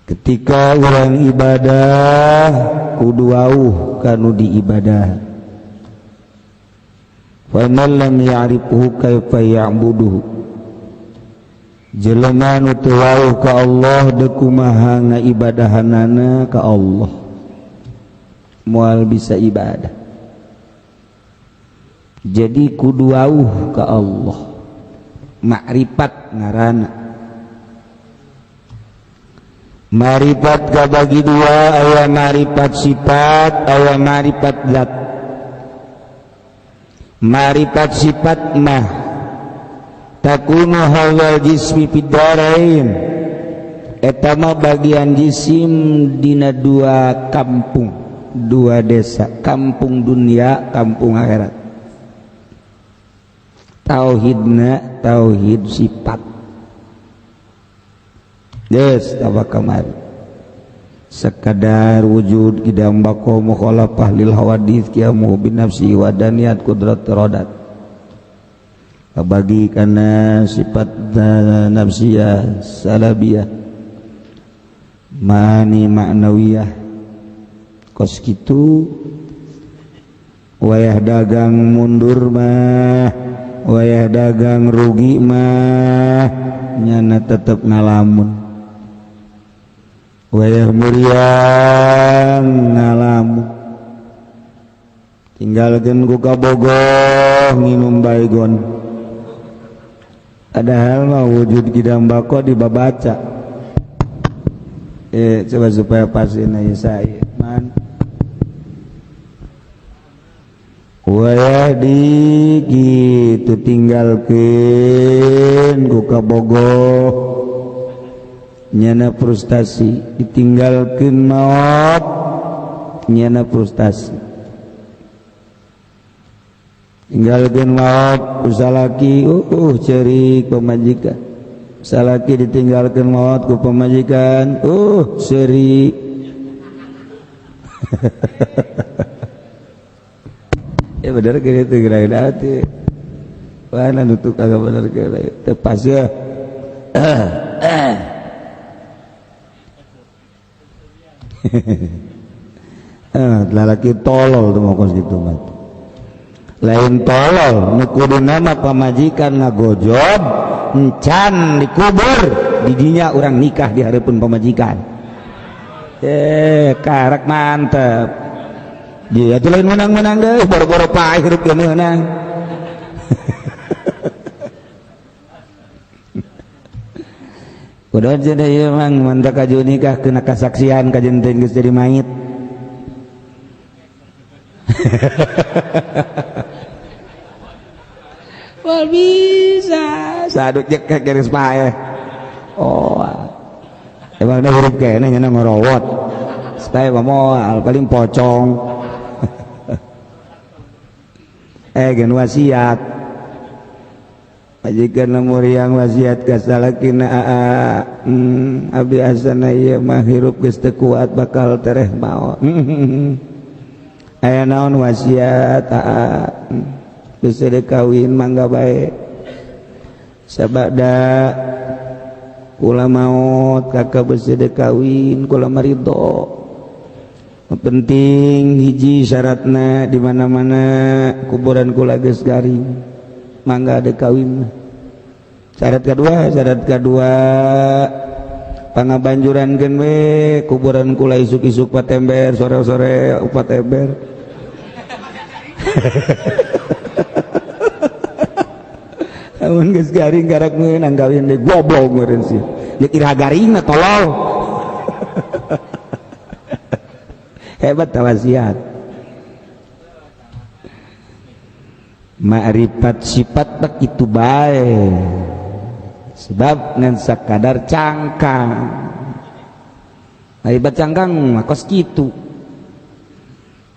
Ketika orang ibadah kudu auh kanu diibadah. Wa man lam ya'rifhu kaifa ya'buduhu. Jelema nu teu auh ka Allah deuk kumaha ngaibadahanana ka Allah. Moal bisa ibadah. Jadi kudu auh ka Allah, makrifat ngaranna. Makrifat kabagi dua, aya makrifat sifat, aya makrifat zat. Makrifat sifat mah takunu halal jismi fid darain, eta mah bagian jisim dina dua kampung, dua desa, kampung dunia, kampung akhirat. Tauhidna tauhid sifat yes tabak kamari sekadar wujud kidam bako mukhalafah lil hawadits qiyamu bin nafsi wa daniyat qudrat rodat bagi kana sifat nafsiyah salabiyah mani ma'nawiyah kos kitu wayah dagang mundur mah wayah dagang rugi mah nyana tetep ngalamun wayah muriang ngalamun tinggalkeun ku kabogoh nginum baygon padahal mah wujud kidam bako dibabaca coba supaya pasina saya man wayah di gitu tinggalkeun ku kabogoh nyana frustasi ditinggalkeun maot nyana frustasi tinggalkeun maot ku salaki ceurik pamajikan salaki ditinggalkeun maot ku pamajikan ceurik ya bener gitu kira-kira hati mana nutuk agak bener kira tepas ya lalaki tolol tuh mau kos gitu mat lain tolol nukudu nama pamajikan ngagojob encan dikubur didinya orang nikah di hareupeun pamajikan karak mantep dia tuh lain menang-menang deh, boro-boro paeh hirup dia menang. Udah aja deh ya mang, mantak kaju nikah kena kasaksian kajenteun geus jadi mayit. Wal bisa, saduk jek garis paeh. Emang ada huruf kene nya ngorowot. Supaya moal paling pocong. Gen wasiat majikan lamur yang wasiat kasalakina abdi asana ieu mah hirup geus teu kuat bakal tereh maot aya naon wasiat geus teu kawin mangga bae sabada kula maot kakak geus teu kawin kula maridho penting hiji syaratna di mana-mana kuburan kula geus garing mangga ada kawin. Syarat kedua pangabanjurankeun we kuburan kula isuk-isuk patember sore-sore patember amun geus garing karak meunang kawin deui goblok meureun sih nya iraha garing tolol hebat tawasiat ma'rifat sifat tak itu bae sebab ngan sakadar cangkang ma'rifat cangkang kos kitu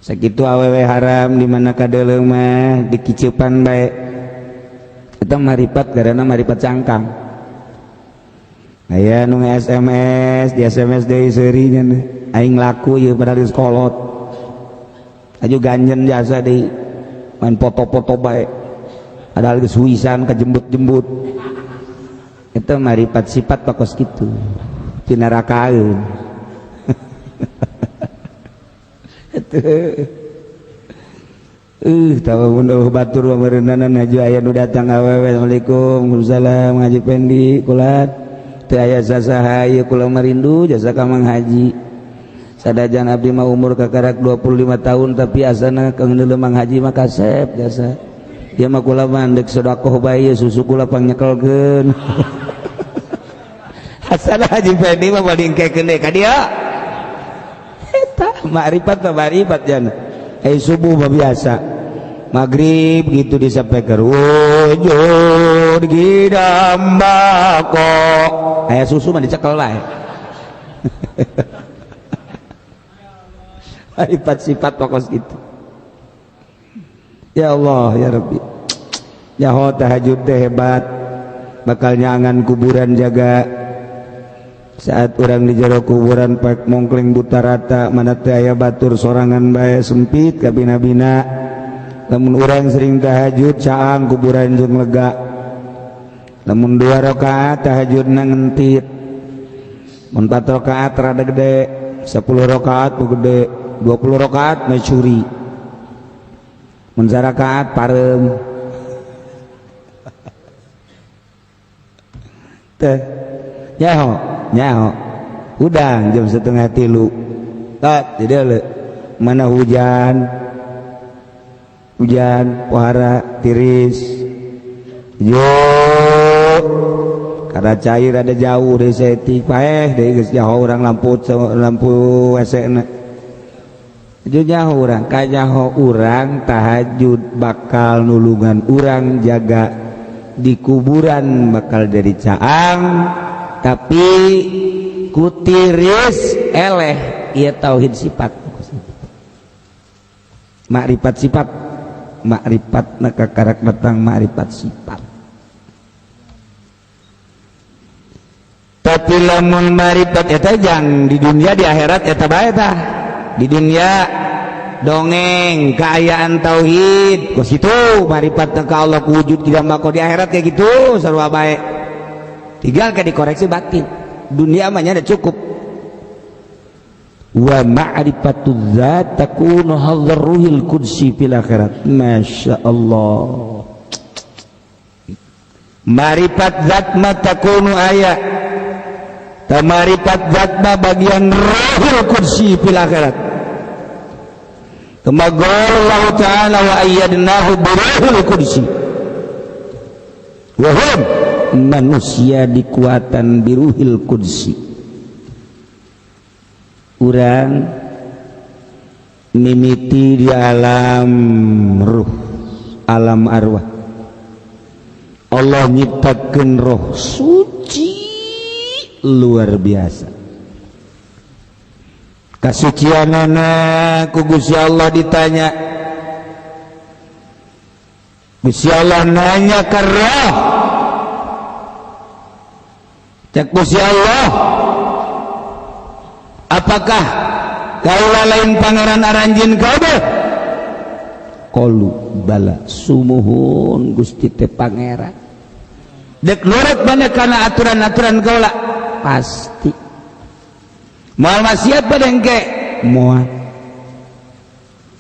sakitu awewe haram di mana kadeuleuh mah dikiceupan bae eta ma'rifat garana ma'rifat cangkang aya nu SMS di SMS deui seurinya aing laku ieu padahal geus kolot aju ganjen jasa deui main foto-foto bae padahal geus wisan kajembut-jembut eta maripat sifat pakos kitu pinarakaeun tawa mun batur meureunana aju aya nu datang awewe Assalamualaikum Waalaikumsalam ngaji pendi kulat teu aya sasaha ieu kula merindu jasa ka Mang Haji sadajan abdi mah umur kakarak 25 tahun tapi asana keundeul Mang Haji mah kasep jasa ieu mah kula mandek sedekah bae susu kula pangnyekelkeun asana Haji pendi mah balingkekeun deui ka dieu eta makrifat mah makrifat jan subuh mah biasa maghrib gitu disampaikan wujud gidambako aya susu mah dicekel wae sifat pokos gitu ya Allah ya Rabbi nyaho tahajud teh hebat bakal nyangan kuburan jaga saat orang di jero kuburan pak mongkling buta rata mana teh aya batur sorangan bae sempit ka bina-bina lamun urang sering tahajud caang kuburan jeung lega lamun 2 rakaat tahajudna ngentit mun 4 rakaat rada gede 10 rakaat nu gede 20 rakaat mah curi mun 1 rakaat pareum teh nyaho udang jam 2:30 jadi le mana hujan pohara tiris yo kada cair ada jauh dari setik paeh dari geus jauh urang lampu WC na jauh urang kajaho urang tahajud bakal nulungan urang jaga di kuburan bakal dari caang tapi kutiris eleh ieu tauhid sifat makrifat sifat makrifat na kakarak datang makrifat sifat tapi lamun makrifat eta jang di dunia di akhirat eta bae tah di dunia dongeng keayaan tauhid ku situ makrifat ka Allah ku wujud tidak mako di akhirat kayak gitu sarua bae tinggal ka dikoreksi batin dunia mah nya cukup wa ma'rifatuz zat takunu hadzar ruhil qudsi fil akhirat masyaallah ma'rifat zat ma takunu aya ta ma'rifat zat ma bagian ruhil qudsi fil akhirat kama qala Allah taala wa ayyadnahu bi ruhil qudsi wa hum manusia dikuatan bi ruhil qudsi urang mimiti di alam ruh alam arwah Allah nyiptakeun roh suci luar biasa kasucianana ku Gusti Allah ditanya Gusti Allah nanya ka roh cek Gusti Allah apakah kaula lain pangeran aranjeun kabeh qalu bala sumuhun Gusti teh pangeran dek nurut banyak kana aturan-aturan kaula pasti moal maksiat badengke moal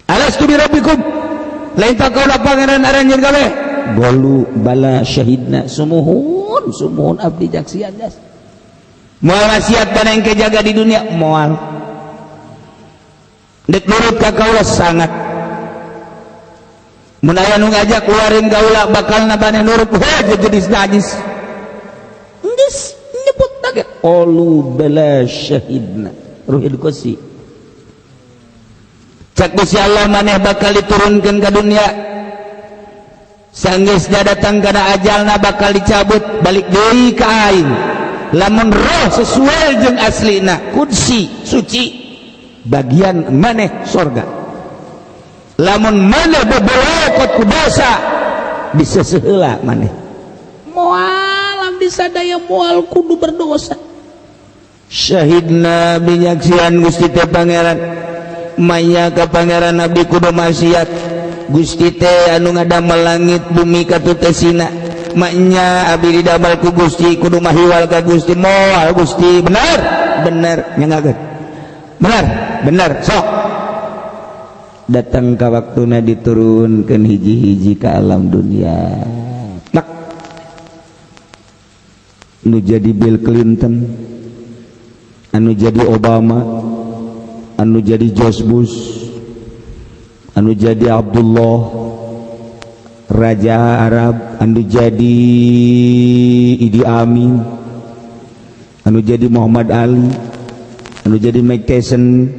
alastu bi rabbikum lain ta kaula pangeran aranjeun kabeh qalu bala syahidna sumuhun abdi jaksian jas moal maksiat badengke jaga di dunia moal dek nurut ka kaula sangat mun aya nu ngajak keluarin kaula bakalna bane nurut jadi najis geus nyebut lagi qalu bala syahidna ruhil qudsi cak Gusti Allah maneh bakal diturunkeun ka dunia sanggeusna datang kana ajalna bakal dicabut balik deui ka aing lamun roh sesuai jeung aslina qudsi suci bagian maneh surga lamun maneh bebelekot ku dosa bisa seheula maneh moal abdi abdi sadaya moal kudu berdosa. Syahidna binyaksian Gusti teh pangeran maya ka pangeran abdi kudu maksiat. Gusti teh anu ngadamel langit bumi katutesina maknya abdi didamel ku Gusti kudu mahiwal ka Gusti moal Gusti bener nyangageun bener sok datang ka waktuna diturunkeun hiji-hiji ka alam dunia. Nak nu jadi Bill Clinton, anu jadi Obama, anu jadi George Bush, anu jadi Abdullah Raja Arab, anu jadi Idi Amin, anu jadi Muhammad Ali, anu jadi Mike Tyson,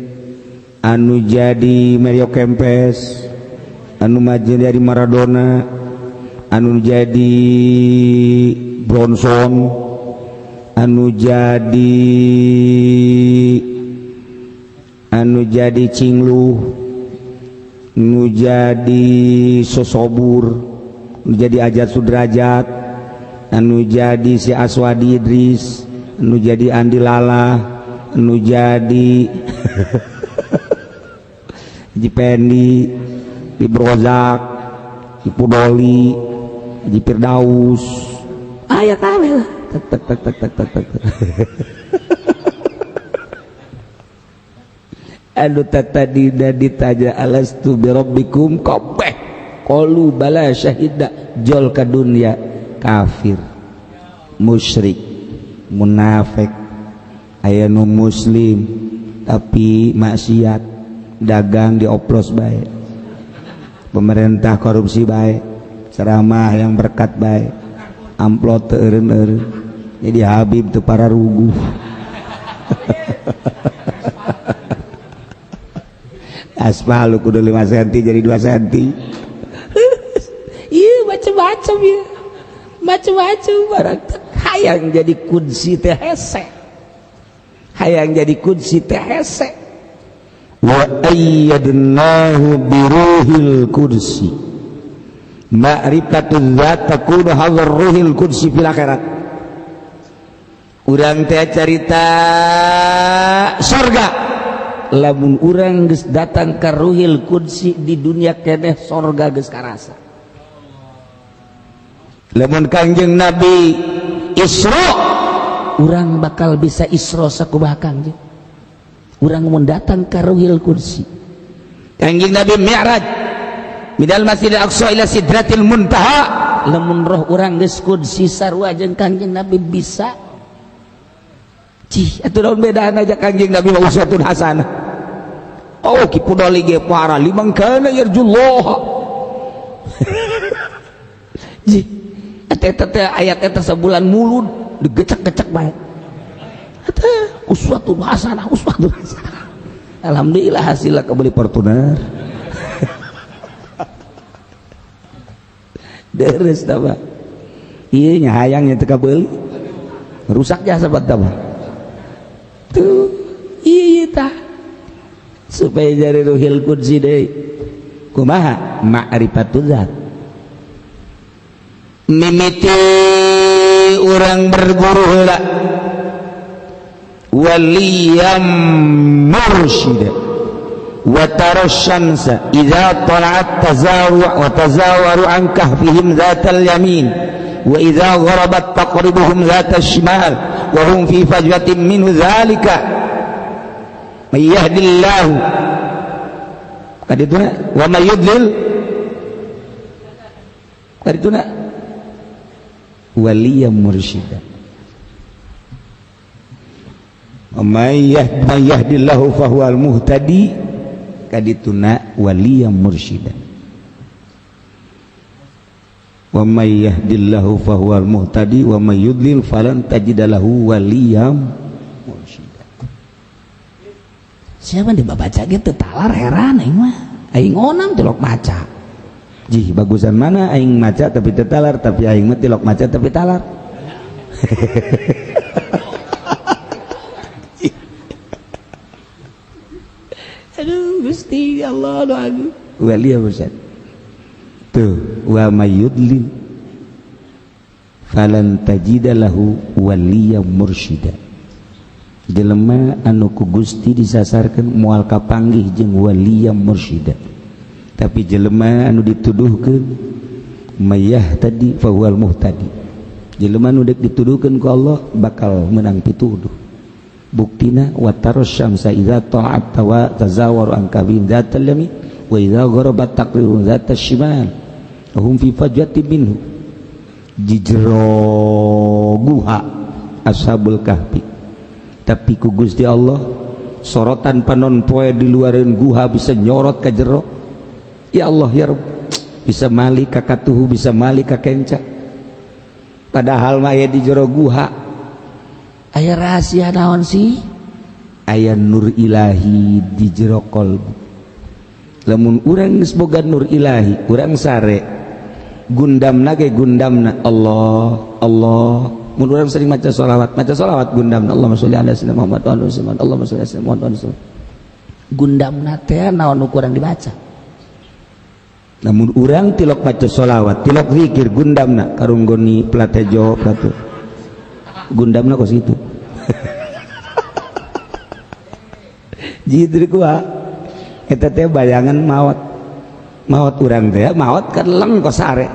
anu jadi Mario Kempes, anu jadi Maradona, anu jadi Bronson, anu jadi Cinglu, anu jadi Sosobur, anu jadi Ajat Sudrajat, anu jadi si Aswadi Idris, anu jadi Andi Lala, anu jadi Haji Pendi, Ibu Rozak, Ibu Doli, Haji Firdaus, ayat kabeh lah. Anu tadi ditanya alastu birabbikum kabeh qalu bala syahida jol ka dunya kafir musyrik munafik aya nu muslim tapi maksiat dagang dioplos bae pemerintah korupsi bae ceramah yang berkat bae amplop teu eureun-eureun jadi Habib teu para ruguh aspal kudu 5 cm jadi 2 cm iya macam-macam ya macam-macam barang hayang jadi kunci teh hese hayang jadi kunci teh hese wa ayyadnahu biruhil kursi ma'rifatul zat takunu hadzal ruhil kursi fil akhirat urang teh carita surga lamun urang geus datang ka ruhil kursi di dunia keneh surga geus karasa lamun Kangjeng Nabi Isra urang bakal bisa Isra sakumaha Kangjeng urang mun datang ka ruhil kursi Kangjeng Nabi Mi'raj minal Masjidil Aqsa ila Sidratil Muntaha lamun roh urang geus kursi sarua jeung Kangjeng Nabi bisa cih atuh naon bedana aja Kangjeng Nabi wa uswatun hasanah oh kipu doli ge para liman kana yarjullah cih eta ayat eta sabulan mulud digecek-gecek bae eta uswatun hasanah alhamdulillah hasilna kebeli Fortuner deres taba ieu nya hayang nya teu kabeuli rusak jasa sahabat taba tuh ieu tah supaya jadi ruhil qudsi deui kumaha ma'rifatul zat mimiti urang berguru heula waliyam mursyida wa tarasyansa idza tala'at tazawaru an kahfihim zatal yamin wa idza gharabat taqribuhum zatal shimal wa hum fi fajwatin minhu dzalika may yahdillahu kadituna wa may yudlil kadituna waliyam mursyida wa may yahdillahu fahuwal muhtadi kadituna waliyam mursyida wa may yahdillahu fahuwal muhtadi wa may yudlil falan tajidalahu waliyam mursyida siapa di babaca gitu talar heran aing mah aing onam tilok maca jih bagusan mana aing maca tapi teu talar tapi aing mah tilok maca tapi talar aduh Gusti Allah doaku wali ya Ustaz tuh wa mayyudlil falan tajida lahu waliya mursyida. Jelema anu ku Gusti disasarkeun moal kapanggih jeung waliya mursyida. Tapi jelema anu dituduhkeun mayah tadi fa huwal muhtadi. Jelema anu dek dituduhkeun ku Allah bakal menang pituduh. Buktina wa taras syamsa idza ta'at wa tazawaru an kabin zatal yamin wa idza gharabat taqriru zatas shimal hum fi fajwatin minhu. Di jero guha ashabul kahfi. Tapi ku Gusti Allah sorotan panon poe di luareun guha bisa nyorot ka jero. Ya Allah ya Rabb, bisa mali ka katuhu, bisa mali ka kenca. Padahal mah aya di jero guha aya rahasia naon sih? Aya nur ilahi di jero qalbu. Lamun urang geus boga nur ilahi, urang sare gundamna ge gundamna Allah Allah. Mun urang sering maca sholawat gundamna Allahumma sholli ala sayyidina Muhammad wa ala ali Muhammad Allahumma sholli ala sayyidina Muhammad wa ala ali. Gundamna teh naon nu kurang dibaca. Namun urang tilok maca sholawat, tilok zikir gundamna karunggoni platejo platu. Gundamna kos itu. Jitu kuah. Eta teh bayangan maot urang teh maot kan leng kos sare.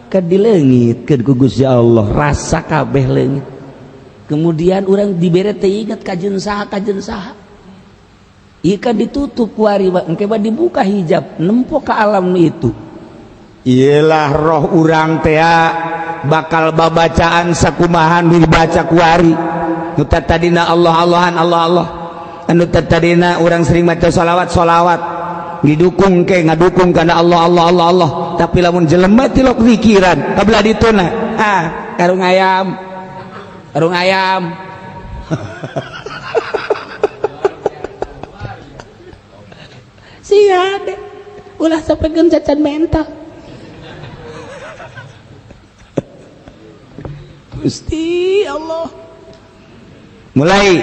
Ka di leungit ke ku Gusti Allah rasa kabeh leungit. Kemudian urang dibere teh inget kajeun saha. Ika ditutup wari engke dibuka hijab nempo ka alam itu. Iyalah roh urang teh bakal babacaan sakumahan dibaca ku wari. Nu tadina Allah-Allahan Allah. Anu tadina urang sering maca sholawat didukung ke ngadukung kana Allah. Tapi lamun jelema tilok pikiran kabelah dituna karung ayam sia deh ulah sapekeun cacan mental. Gusti Allah mulai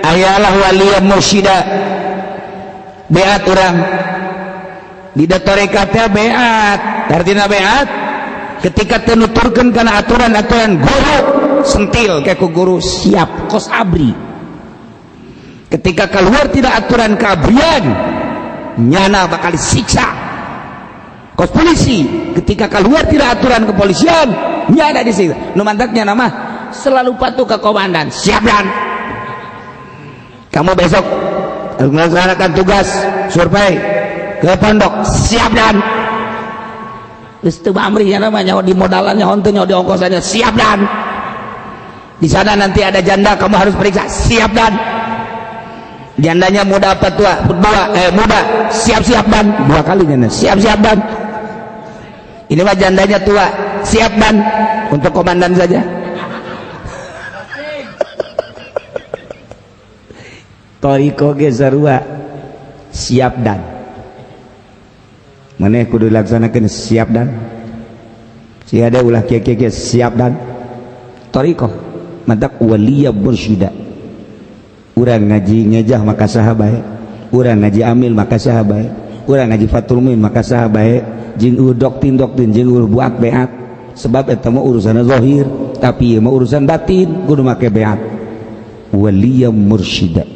ayalah waliya mursyida beat urang di tarekat beat artina beat ketika tenuturkeun kana aturan-aturan guru sentil kayak ku guru siap kos abri. Ketika keluar tidak aturan keabrian nyana bakal disiksa kos polisi. Ketika keluar tidak aturan kepolisian nyana disiksa. Nu mantaknya nama selalu patuh ke komandan. Siap dan kamu besok melaksanakan tugas survei ke pondok. Siap dan istimewa amrinya namanya di modalannya hontunya di ongkosannya. Siap dan di sana nanti ada janda kamu harus periksa. Siap dan jandanya muda apa tua? Muda. Siap-siap dan dua kali janda. Siap-siap dan ini mah jandanya tua. Siap dan untuk komandan saja. Toriko ge sarua siap dan maneh kudu dilaksanakeun siap dan si ada ulah kieu siap dan toriko mantap waliya mursyida. Urang ngaji ngejah maka saha bae, urang ngaji amil maka saha bae, urang ngaji fatul muin maka saha bae, jeung doktin jeung buat beat. Sebab eta mah urusan zahir, tapi ieu mah urusan batin kudu make beat. Waliya mursyida.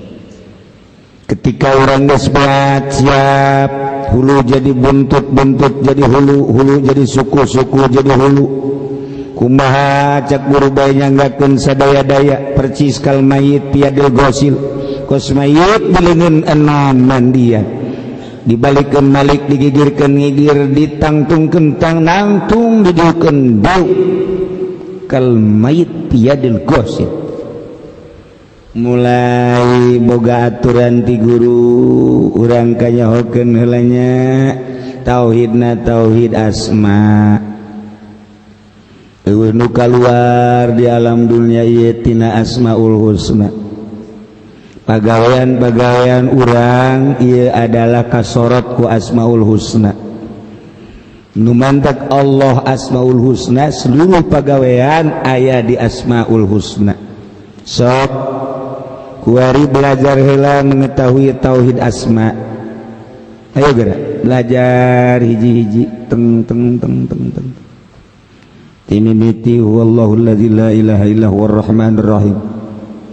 Ketika orang geus beat siap, hulu jadi buntut jadi hulu jadi suku jadi hulu. Kumaha cak guru bae nyanggakeun sadaya-daya percis kal mayit piadil gosil kos mayit dileungeun enan mandian dibalikeun malik digigirkeun ngigir ditangtungkeun nangtung didieukeun bau kal mayit piadil gosil. Mulai boga aturan ti guru urang kanyahokeun heula nya tauhidna tauhid asma. Nu keluar di alam dunia ieu tina asmaul husna. Pagawean urang ieu adalah kasorot ku asmaul husna. Nu mantak Allah asmaul husna seluruh pagawean aya di asmaul husna. Sok kuari belajar heula mengetahui tauhid asma. Ayo geura belajar hiji-hiji teng. timimiti wallahu alladzi la ilaha illa huwar rahmanir rahim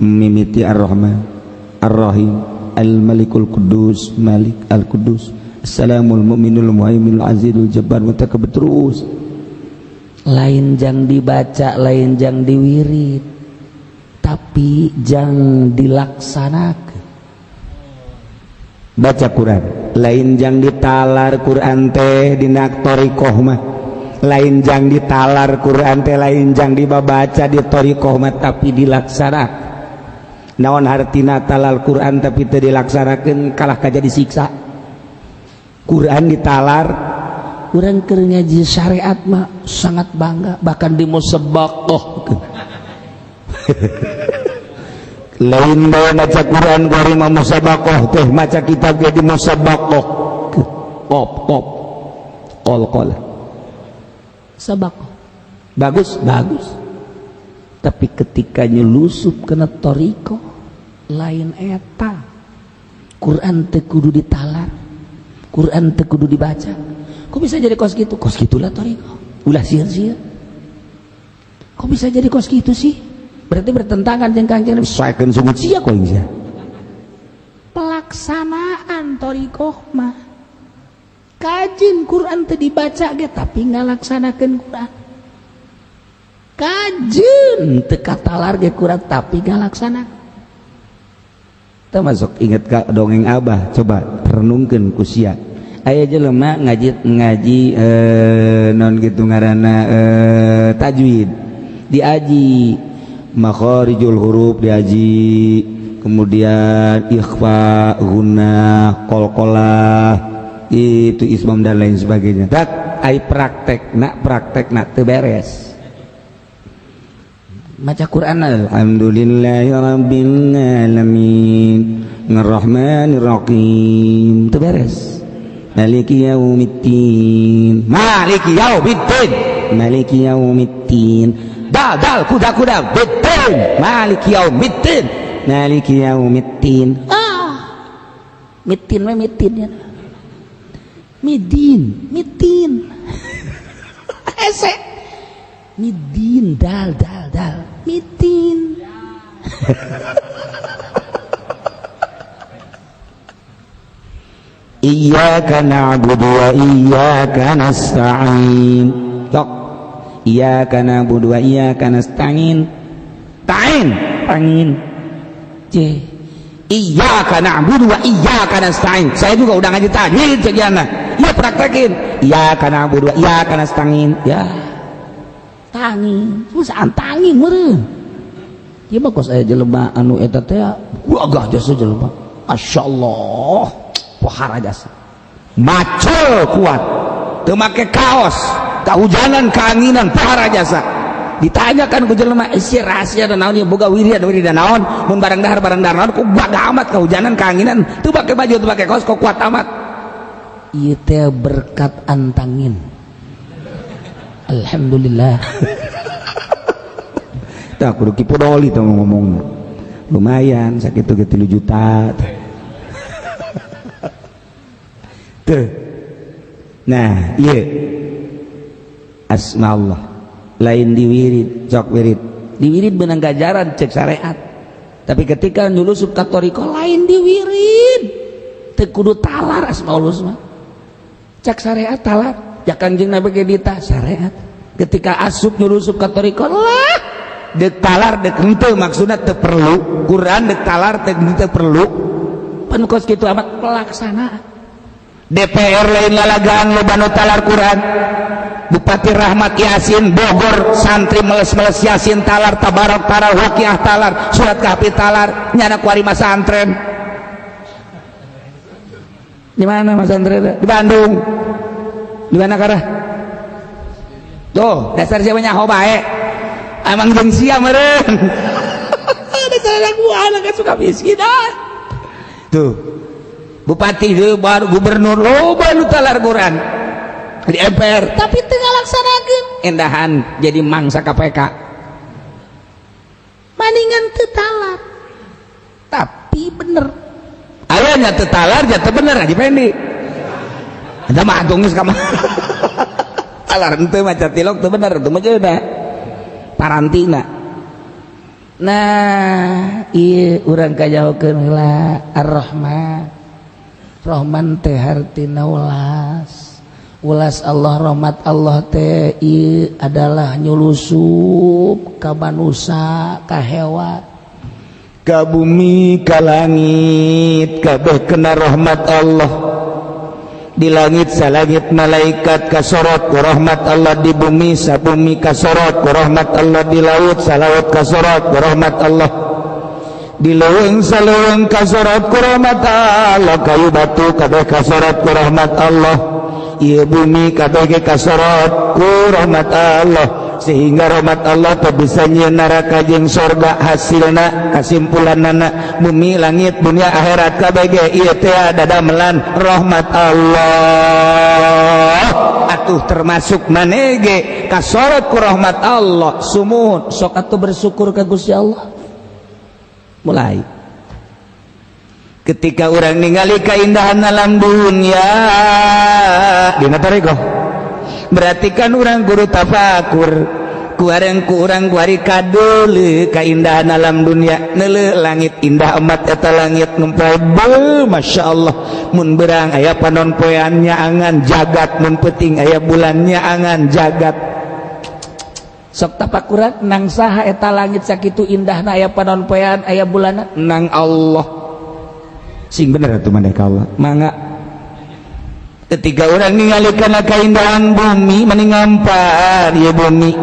mimiti ar-rahman ar-rahim al-malikul quddus malik al-quddus assalamul mu'minul muhaiminul azizul jabbar mutakabbir terus lain jang dibaca lain jang diwirid tapi jang dilaksanakan baca Quran lain jang ditalar Quran teh dina thariqah mah lain jang ditalar Quran teh lain jang dibaca di thariqah mah tapi dilaksanakan naon hartina talal Quran tapi teu dilaksanakeun kalah ka jadi siksa Quran ditalar urang keur ngaji syariat mah sangat bangga bahkan di musabaqah lain bae maca Quran gori mah musabaqah teh maca kitab ge di musabaqah qop qol sabaqah bagus tapi ketika nyelusup kena thariqah lain eta Quran teu kudu ditalar Quran teu kudu dibaca kok bisa jadi kos gitulah thariqah ulah sieun kok bisa jadi kos gitu sih berarti bertentangan jeung Kangjeng Nabi saekeun sungut sia kok sia pelaksanaan thariqah mah kajin Quran teu dibaca ge tapi ngalaksanakeun Quran kajen teka talar ge Quran tapi ngalaksanakeun termasuk inget ka dongeng Abah coba renungkeun ku sia aya jelema ngaji non gitu ngaranna tajwid diaji makharijul huruf diaji kemudian ikhfa gunnah qalqalah itu ismam dan lain sebagainya tak ai praktek nak teu beres maca Quran alhamdulillahi rabbil alamin arrahmanir rahim teu beres maliki yaumiddin maliki yaumiddin dal kuda betul maliki yaumiddin mitin we mitin ya midin ese midin dal mitin iyyaka na'budu wa iyyaka nasta'in tok iyyaka na'budu wa iyyaka nasta'in tangin c iyyaka na'budu wa iyyaka nasta'in saya juga udah ngaji tajwid segiana ya praktekin iyyaka na'budu wa iyyaka nasta'in ya tangin usah tangin meureun ieu mah kos aya jelema anu eta teh gagah jasa jelema masyaallah pohara jasa macul kuat teu make kaos kahujanan kaanginan pohara jasa ditanyakan ku jelema isi rahasia dan naon ieu boga wiridan naon mun barang dahar naon ku gagah amat kahujanan kaanginan teu make baju teu make kaos kok kuat amat ieu teh berkat antangin alhamdulillah tak kudu kipodoli teh ngomongna lumayan sakitu ge 3 juta tuh nah iya asma Allah lain diwirid cok wirid diwirid benang gajaran cek syariat tapi ketika nyulusup ka thariqah lain diwirid teu kudu talar asma Allah cek syariat talar ya Kangjeng Nabi ge dita syariat ketika asup nyulusup ka thariqah lah dek talar dek henteu maksudna teu perlu Quran dek talar teu perlu pan kos kitu amat pelaksanaan DPR lain lalagaan loba nu talar Quran Bupati Rahmat Yasin Bogor santri meles-meles Yasin talar tabarok talar waqiah talar surat kahfi talar nyana kuari masa antren di mana masa antren di Bandung di mana karah tuh dasar siapa nyaho bae emang jeung sia meureun dasar gua anak suka miskin tuh Bupati baru gubernur loba nu talar Quran di MPR tapi teu ngalaksanakeun endahan jadi mangsa KPK maningan teu talar tapi bener aya nya teu talar nya teu bener Haji Pendi eta mah atung geus ka alar henteu maca tilok teu bener teu majeuna parantina. Nah ieu urang kajahokeun heula Ar-Rahman. Rahman teh hartina ulas Allah, rahmat Allah teh ieu adalah nyulusup ka manusia, ka hewan, ka bumi, ka langit, kabeh kena rahmat Allah. Di langit salangit malaikat kasorot ku rahmat Allah, di bumi sabumi kasorot ku rahmat Allah, di laut salaut kasorot ku rahmat Allah, di leuweung saleuweung kasorot ku rahmat Allah, kayu batu kabeh kasorot ku rahmat Allah, ieu bumi kabeh ge kasorot ku rahmat Allah, sehingga rahmat Allah teh bisa nyieun neraka jeung sorga. Hasilna kasimpulanna bumi langit dunia akhirat kabeh ge ieu teh dadamelan rahmat Allah. Atuh termasuk maneh ge kasorot ku rahmat Allah. Sumuhun sok atuh bersyukur ka Gusti Allah. Mulai ketika orang ningali keindahan alam dunia dina taregoh, berarti kan orang guru tafakur ku urang kuari kadeuleu keindahan alam dunia. Neuleuh langit indah amat eta langit numpoe beuh masyaallah, mun beurang aya panon-poeannya angan jagat, mun peuting aya bulannya angan jagat. Sok tapakuran nang saha eta langit sakitu indahna aya panon-poean aya bulanna? Nang Allah. Sing bener atuh maneh ka Allah. Mangga ketika orang ningali kana keindahan bumi mending ngampar ieu bumi,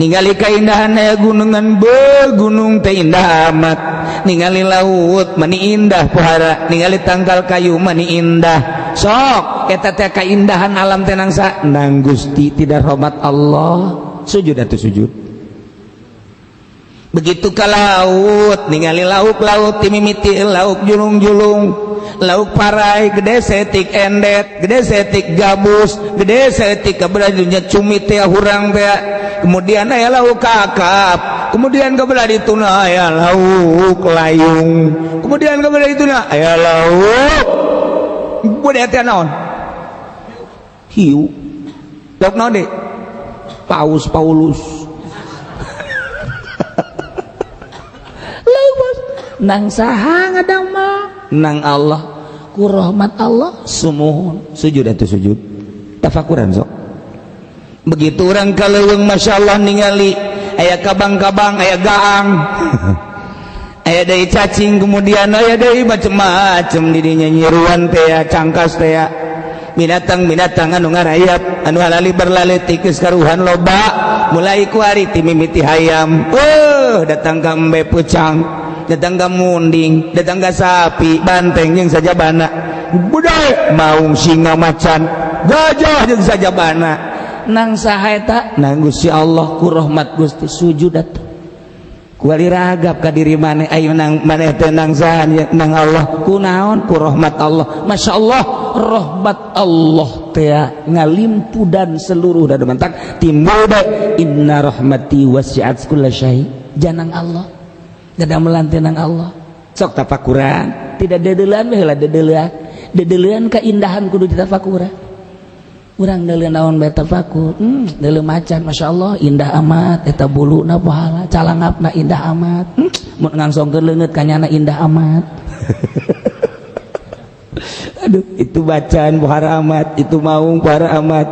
ningali keindahan aya gunungan gunung teh indah amat, ningali laut mani indah pohara, ningali tangkal kayu mani indah. Sok eta teh keindahan alam teh nang sa? Nang Gusti, tidak rahmat Allah. Sujud atuh sujud. Begitu ka laut, ningali lauk-lauk timimiti lauk julung-julung, lauk parai gede setik endet, gede setik gabus, gede setik kabelah cumi teh hurang teh. Kemudian aya lauk kakap, kemudian kabelah dituna aya lauk layung, kemudian kabelah dituna aya lauk budaya teh naon? Hiu. Lauk naon deui? Paus Paulus. Nang saha ngadamel? Nang Allah, ku rahmat Allah. Sumuhun sujud atuh sujud. Tafakuran sok. Begitu orang kaleuweung masyaallah ningali aya kabang-kabang, aya gaang, aya deui cacing, kemudian aya deui macem-macem di dinya nyiruan teh cangkas teh binatang-binatang anu ngarayap anu halali berlaleutik geus karuhan loba, mulai ku ari ti mimiti hayam, datang ka embe pucang, datang ka munding, datang ka sapi, banteng jeung sajabana, budak maung singa macan, gajah jeung sajabana. Nang saha eta? Nang Gusti Allah, ku rahmat Gusti. Sujud atuh kuali ragap ka diri maneh, ayo nang maneh teh nang saha? Nang Allah. Kunaon? Ku rahmat Allah. masyaallah rahmat Allah teh ngalimpudan seluruh dademantak timbul bae inna rahmati wasi'at kullasyai. Janang Allah dadamelan teh nang Allah. Sok tafakuran, tidak dedeulean we heula dedeulean keindahan kudu ditafakuran. Urang deuleu naon bae tafakur, deuleu macan masyaallah indah amat eta buluna pahala, calangapna indah amat, mun ngangsongkeun leungeut kanyana indah amat. Aduh, itu bacaan pohara amat, itu maung pohara amat,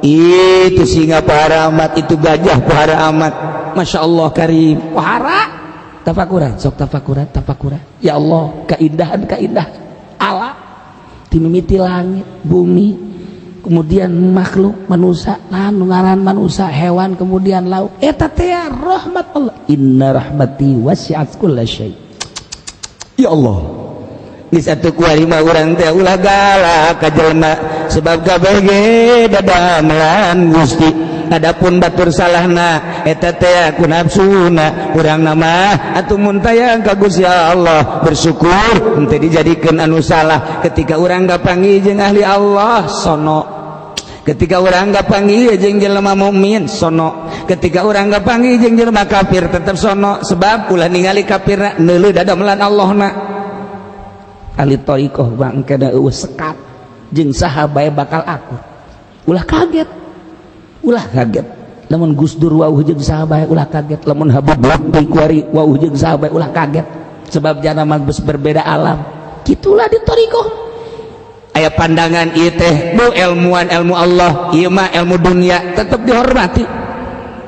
itu singa pohara amat, itu gajah pohara amat. Masyaallah karim pohara. Tafakuran, sok tafakuran. Ya Allah, keindahan Allah di mimiti langit, bumi, kemudian makhluk manusia, nu ngaran manusia, hewan, kemudian laut. Eta teh rahmat Allah. Inna rahmati wasi'at kullasyai. Ya Allah, di satu kuari mah urang teh ulah galak ka jelema sebab kabeh ge dadamelan Gusti. Adapun batur salahna eta teh ku nafsuna urang nama atuh mun tayang ka Gusti Allah bersyukur henteu dijadikeun anu salah. Ketika urang gapanggih jeung ahli Allah sono, ketika urang gapanggih jeung jelema mukmin sono, ketika urang gapanggih jeung jelema kafir tetep sono, sebab ulah ningali kafirna neuleuh dadamelan Allahna. Ahli thariqah bangke da eueuh sekat jeung saha bae bakal aku ulah kaget ulah kaget lamun Gus Dur wauh jeung sahabat ulah kaget lamun Habib Bakti Kuari wauh jeung sahabat ulah kaget sebab jana mah berbeda alam gitulah di thariqah aya pandangan ieu teh bu ilmuwan ilmu Allah ieu mah ilmu dunia tetep dihormati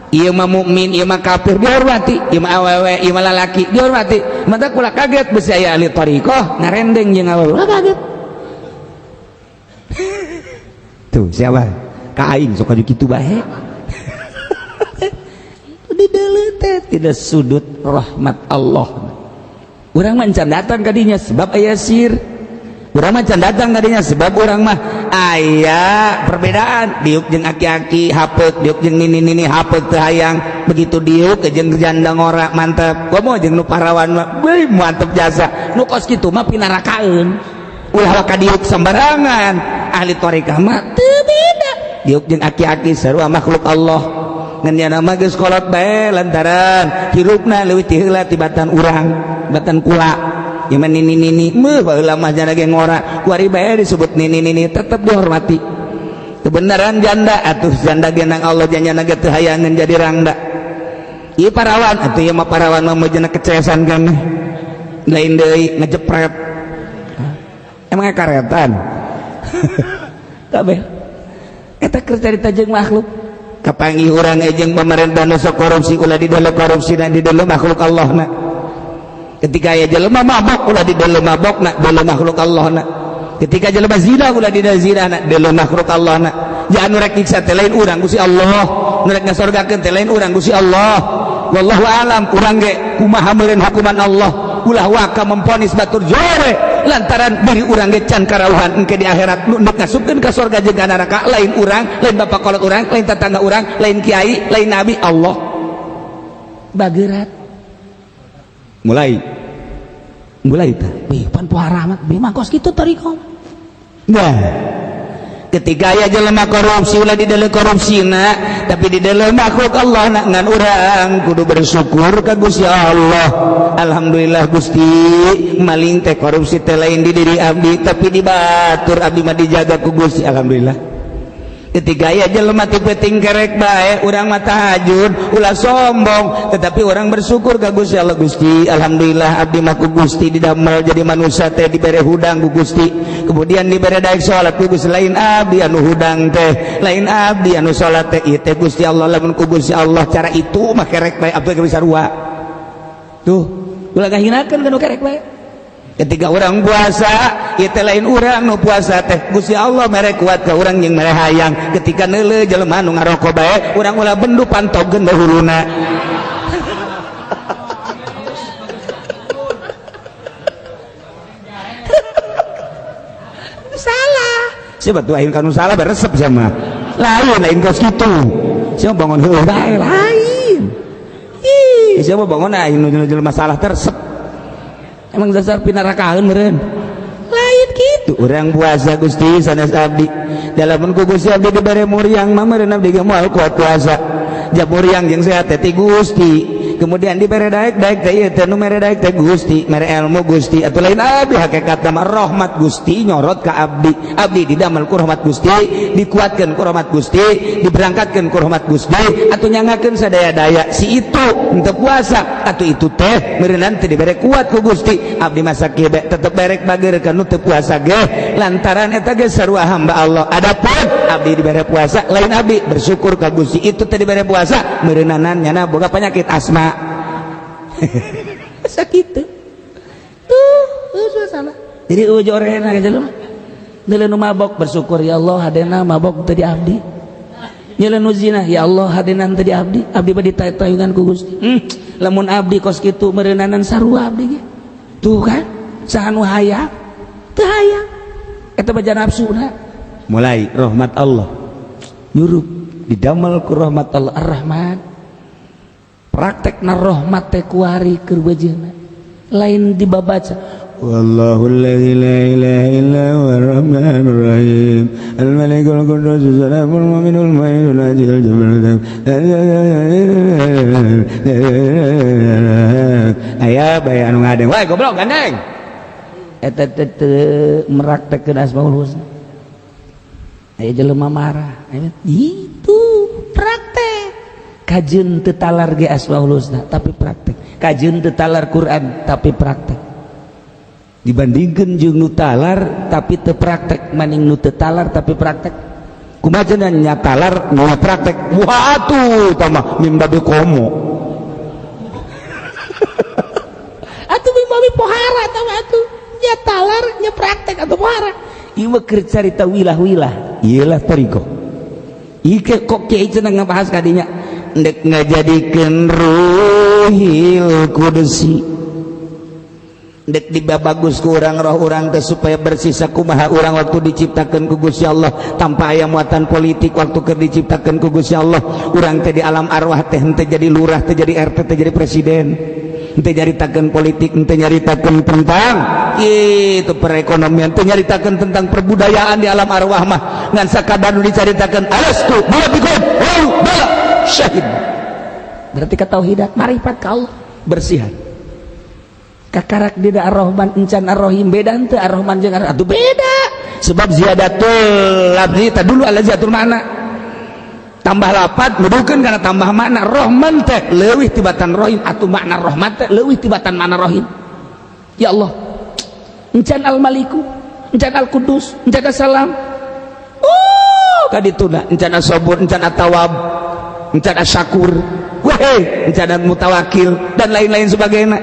ieu mah mukmin ieu mah kafir dihormati ieu mah awewe ieu mah lalaki dihormati mata ulah kaget besi aya ahli thariqah ngarendeng jeung awewe ulah kaget tuh siapa ka aing sok aju kitu bae di deuleu teh tidak sudut rahmat Allah urang mah can datang ka dinya sebab aya sir urang mah can datang ka dinya sebab urang mah aya perbedaan diuk jeung aki-aki hapeut diuk jeung nini-nini hapeut teu hayang begitu diuk jeung janda ngora mantep komo jeung nu parawan mah beuh mantep jasa nu kos kitu mah pinarakaeun ulah ka diuk sembarangan ahli thariqah mah teu beda diuk jeung aki-aki sarua makhluk Allah ngan yana mah geus kolot bae lantaran hirupna leuwih ti heula tibatan urang batan kula ieu mah nini-nini meuh baheula mah jana ge ngora kuari bae disebut nini-nini tetep dihormati kebenaran janda atuh janda ge nang Allah jana ge teu hayangeun jadi rangda ieu parawan atuh ieu mah parawan mah meujana kecesan kan lain deui ngejepret emang karetan kabeh eta keur carita jeung makhluk kapanggih urang jeung pemerintah nu sok korupsi ulah di dalam korupsi dan di dalam makhluk Allah na ketika aya jelema mabok ulah di dalam mabok na dalam makhluk Allah na ketika jelema zina ulah di dalam zina na dalam makhluk Allah na jangan rek nyiksa teh lain urang Gusti Allah nu rek ngasorgakeun teh lain urang Gusti Allah wallahu alam urang ge kumaha meureun hukuman Allah ulah waka memponis batur jore lantaran diri urang ge can karawuhan engke di akhirat nu ngasupkeun ka surga jeung ka neraka lain urang lain bapak kolot urang lain tetangga urang lain kiai lain nabi Allah bageurat mulai tah pan poha rahmat bi mangkos kitu thariqah nah ketika aya jelema korupsi ulah di dalam korupsina tapi di dalam makhluk Allah ngan urang kudu bersyukur ka Gusti Allah alhamdulillah Gusti maling teh korupsi teh lain di diri abdi tapi di batur abdi mah dijaga ku Gusti alhamdulillah ketika aya jelema teu penting kerek bae urang mah tahajud ulah sombong tetapi orang bersyukur ka Gusti Allah Gusti alhamdulillah abdi mah ku Gusti didamel jadi manusia teh dibere hudang ku Gusti kemudian dibere daek salat ku Gusti lain abdi anu hudang teh lain abdi anu salat teh ieu teh Gusti Allah lamun ku Gusti Allah cara itu mah kerek bae abdi bisa rua tuh ulah ngahinakeun kana kerek bae ketika orang puasa ieu teh lain urang nu puasa teh Gusti Allah mere kuat ka urang jeung mere hayang ketika neuleuh jelema nu ngaroko bae urang ulah bendu pantogeun dahuluna salah siapa tuh aing kanu salah beresep sama lain kos kitu siapa bangun heueuh bae lain ih siapa bangun aing nu jelema masalah teresep emang dasar pinarakaeun meureun lain kitu urang puasa Gusti sanes abdi dalamun ku Gusti abdi dibere muriang mah meureun abdi ge moal kuat puasa jab muriang jeung sehat teh ti Gusti kemudian dibere daek teh ieu teh nu mere daek teh Gusti mere ilmu Gusti atuh lain abdi hakikatna mah rahmat Gusti nyorot ka abdi didamel ku rahmat Gusti dikuatkeun ku rahmat Gusti diberangkatkeun ku rahmat Gusti atuh nyangakeun sadaya-daya si itu henteu puasa atuh itu teh meureunna teh dibere kuat ku Gusti abdi mah sakieu tetep berek bageureun nu teu puasa ge lantaran eta ge sarua hamba Allah adapun abdi dibere puasa lain abdi bersyukur ka Gusti itu teh dibere puasa meureunna nyana boga penyakit asma sakitu tuh suasana jadi ujorena jelema deuleu nu mabok bersyukur ya Allah hadena mabok teu di abdi nyeuleuh nu zina ya Allah hadena teu di abdi bade ditayungan ku Gusti lamun abdi kos kitu meureunanan sarua abdi ge tuh kan saha nu hayang teu hayang eta baja nafsuna mulai rahmat Allah nyurup didamel ku rahmat Allah Ar-Rahman praktekna rahmat teh kuari keur bejeuna lain dibabaca wallahu la ilaha illa huwar rahmanur rahim al malikul quddus salamul mu'minul mu'minul azizul jabbarul aya bae anu ngadeng wae goblok gandeng eta teh meraktekeun asmaul husna aya jelema marah itu kajeun teu talar ge Asmaul Husna tapi praktek, kajeun teu talar Quran tapi praktek, dibandingkeun jeung nu talar tapi teu praktek maning nu teu talar tapi praktek. Kumaha cenah nya talar nu praktek, wah atuh tama mimbabe komo atuh mimbabe pohara tama atuh nya talar nya praktek atuh pohara. Ieu mah keur carita wilah-wilah, ieulah tariko. Ike kok kiai cenah ngabahas kadinya ndek ngajadikeun ruhil kudusi, ndek dibabagus ku urang roh urang teh supaya bersih sakumaha urang waktu diciptakeun ku Gusti Allah tanpa aya muatan politik. Waktu keur diciptakeun ku Gusti Allah urang teh di alam arwah teh henteu jadi lurah, teh jadi RT, teh jadi presiden, henteu nyaritakeun politik, henteu nyaritakeun tentang itu perekonomian, teu nyaritakeun tentang perbudayaan di alam arwah mah ngan sakadar nu dicaritakeun alastu bikum bala syahid. Berarti katauhidat marifat ka Allah bersihan. Kakarak dina Ar-Rahman encan Ar-Rahim beda henteu Ar-Rahman jeung atuh beda. Sebab ziyadatul lafzi tah dulu alaziatul makna. Tambah lapat nuduhkeun kana tambah makna. Rahman teh leuwih tibatan Rahim, atuh makna rahmat teh leuwih tibatan makna Rahim. Ya Allah, encan Al-Maliku, encan Al-Qudus, encan As-Salam. Oh, kadituna encan As-Sabur, encan At-Tawwab, encan Asy-Syakur, wahai encan Al-Mutawakkil dan lain-lain sebagainya.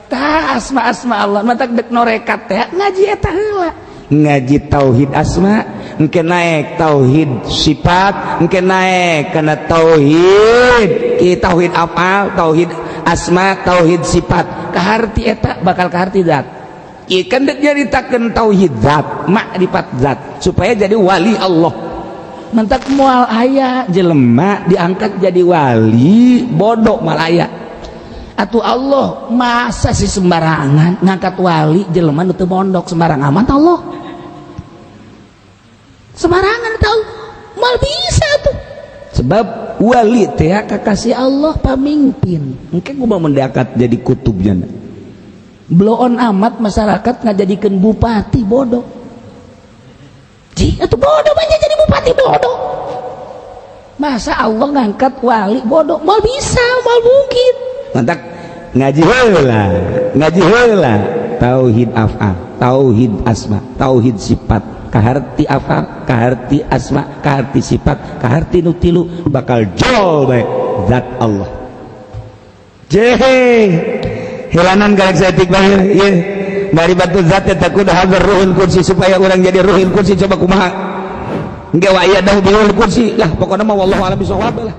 Tah asma-asma Allah mata dek norekat teh ngaji eta heula, ngaji tauhid asma engke naek tauhid sifat, engke naek kana tauhid tauhid afal, tauhid asma, tauhid sifat. Kaharti eta bakal kaharti zat. Ieu kan dek nyaritakeun tauhid zat, makrifat zat supaya jadi wali Allah. Mentak moal aya jelema diangkat jadi wali bodoh malaya. Atuh Allah masa sih sembarangan ngangkat wali jelema nu teu mondok sembarangan amat Allah. Sembarangan tahu mal bisa tuh. Sebab wali teh kakasih Allah pamimpin. Engke kumaha mendekat jadi kutubnya. Bloon amat masyarakat ngajadikeun bupati bodoh. Ji atuh bodoh banyak jadi bupati bodoh. Masa Allah ngangkat wali bodoh? Mal bisa, mal mungkin. Mantak ngaji heula tauhid afal, tauhid asma, tauhid sifat, kaharti afal, kaharti asma, kaharti sifat, kaharti nutilu bakal jol bae zat Allah. Jehe hilanan galak saeutik bae ieu dari batu zat eta kudu hadir ruhul kursi supaya orang jadi ruhul kursi. Coba kumaha engge wa aya dah ruhul kursi lah pokona mah wallahu a'lam bishawab lah.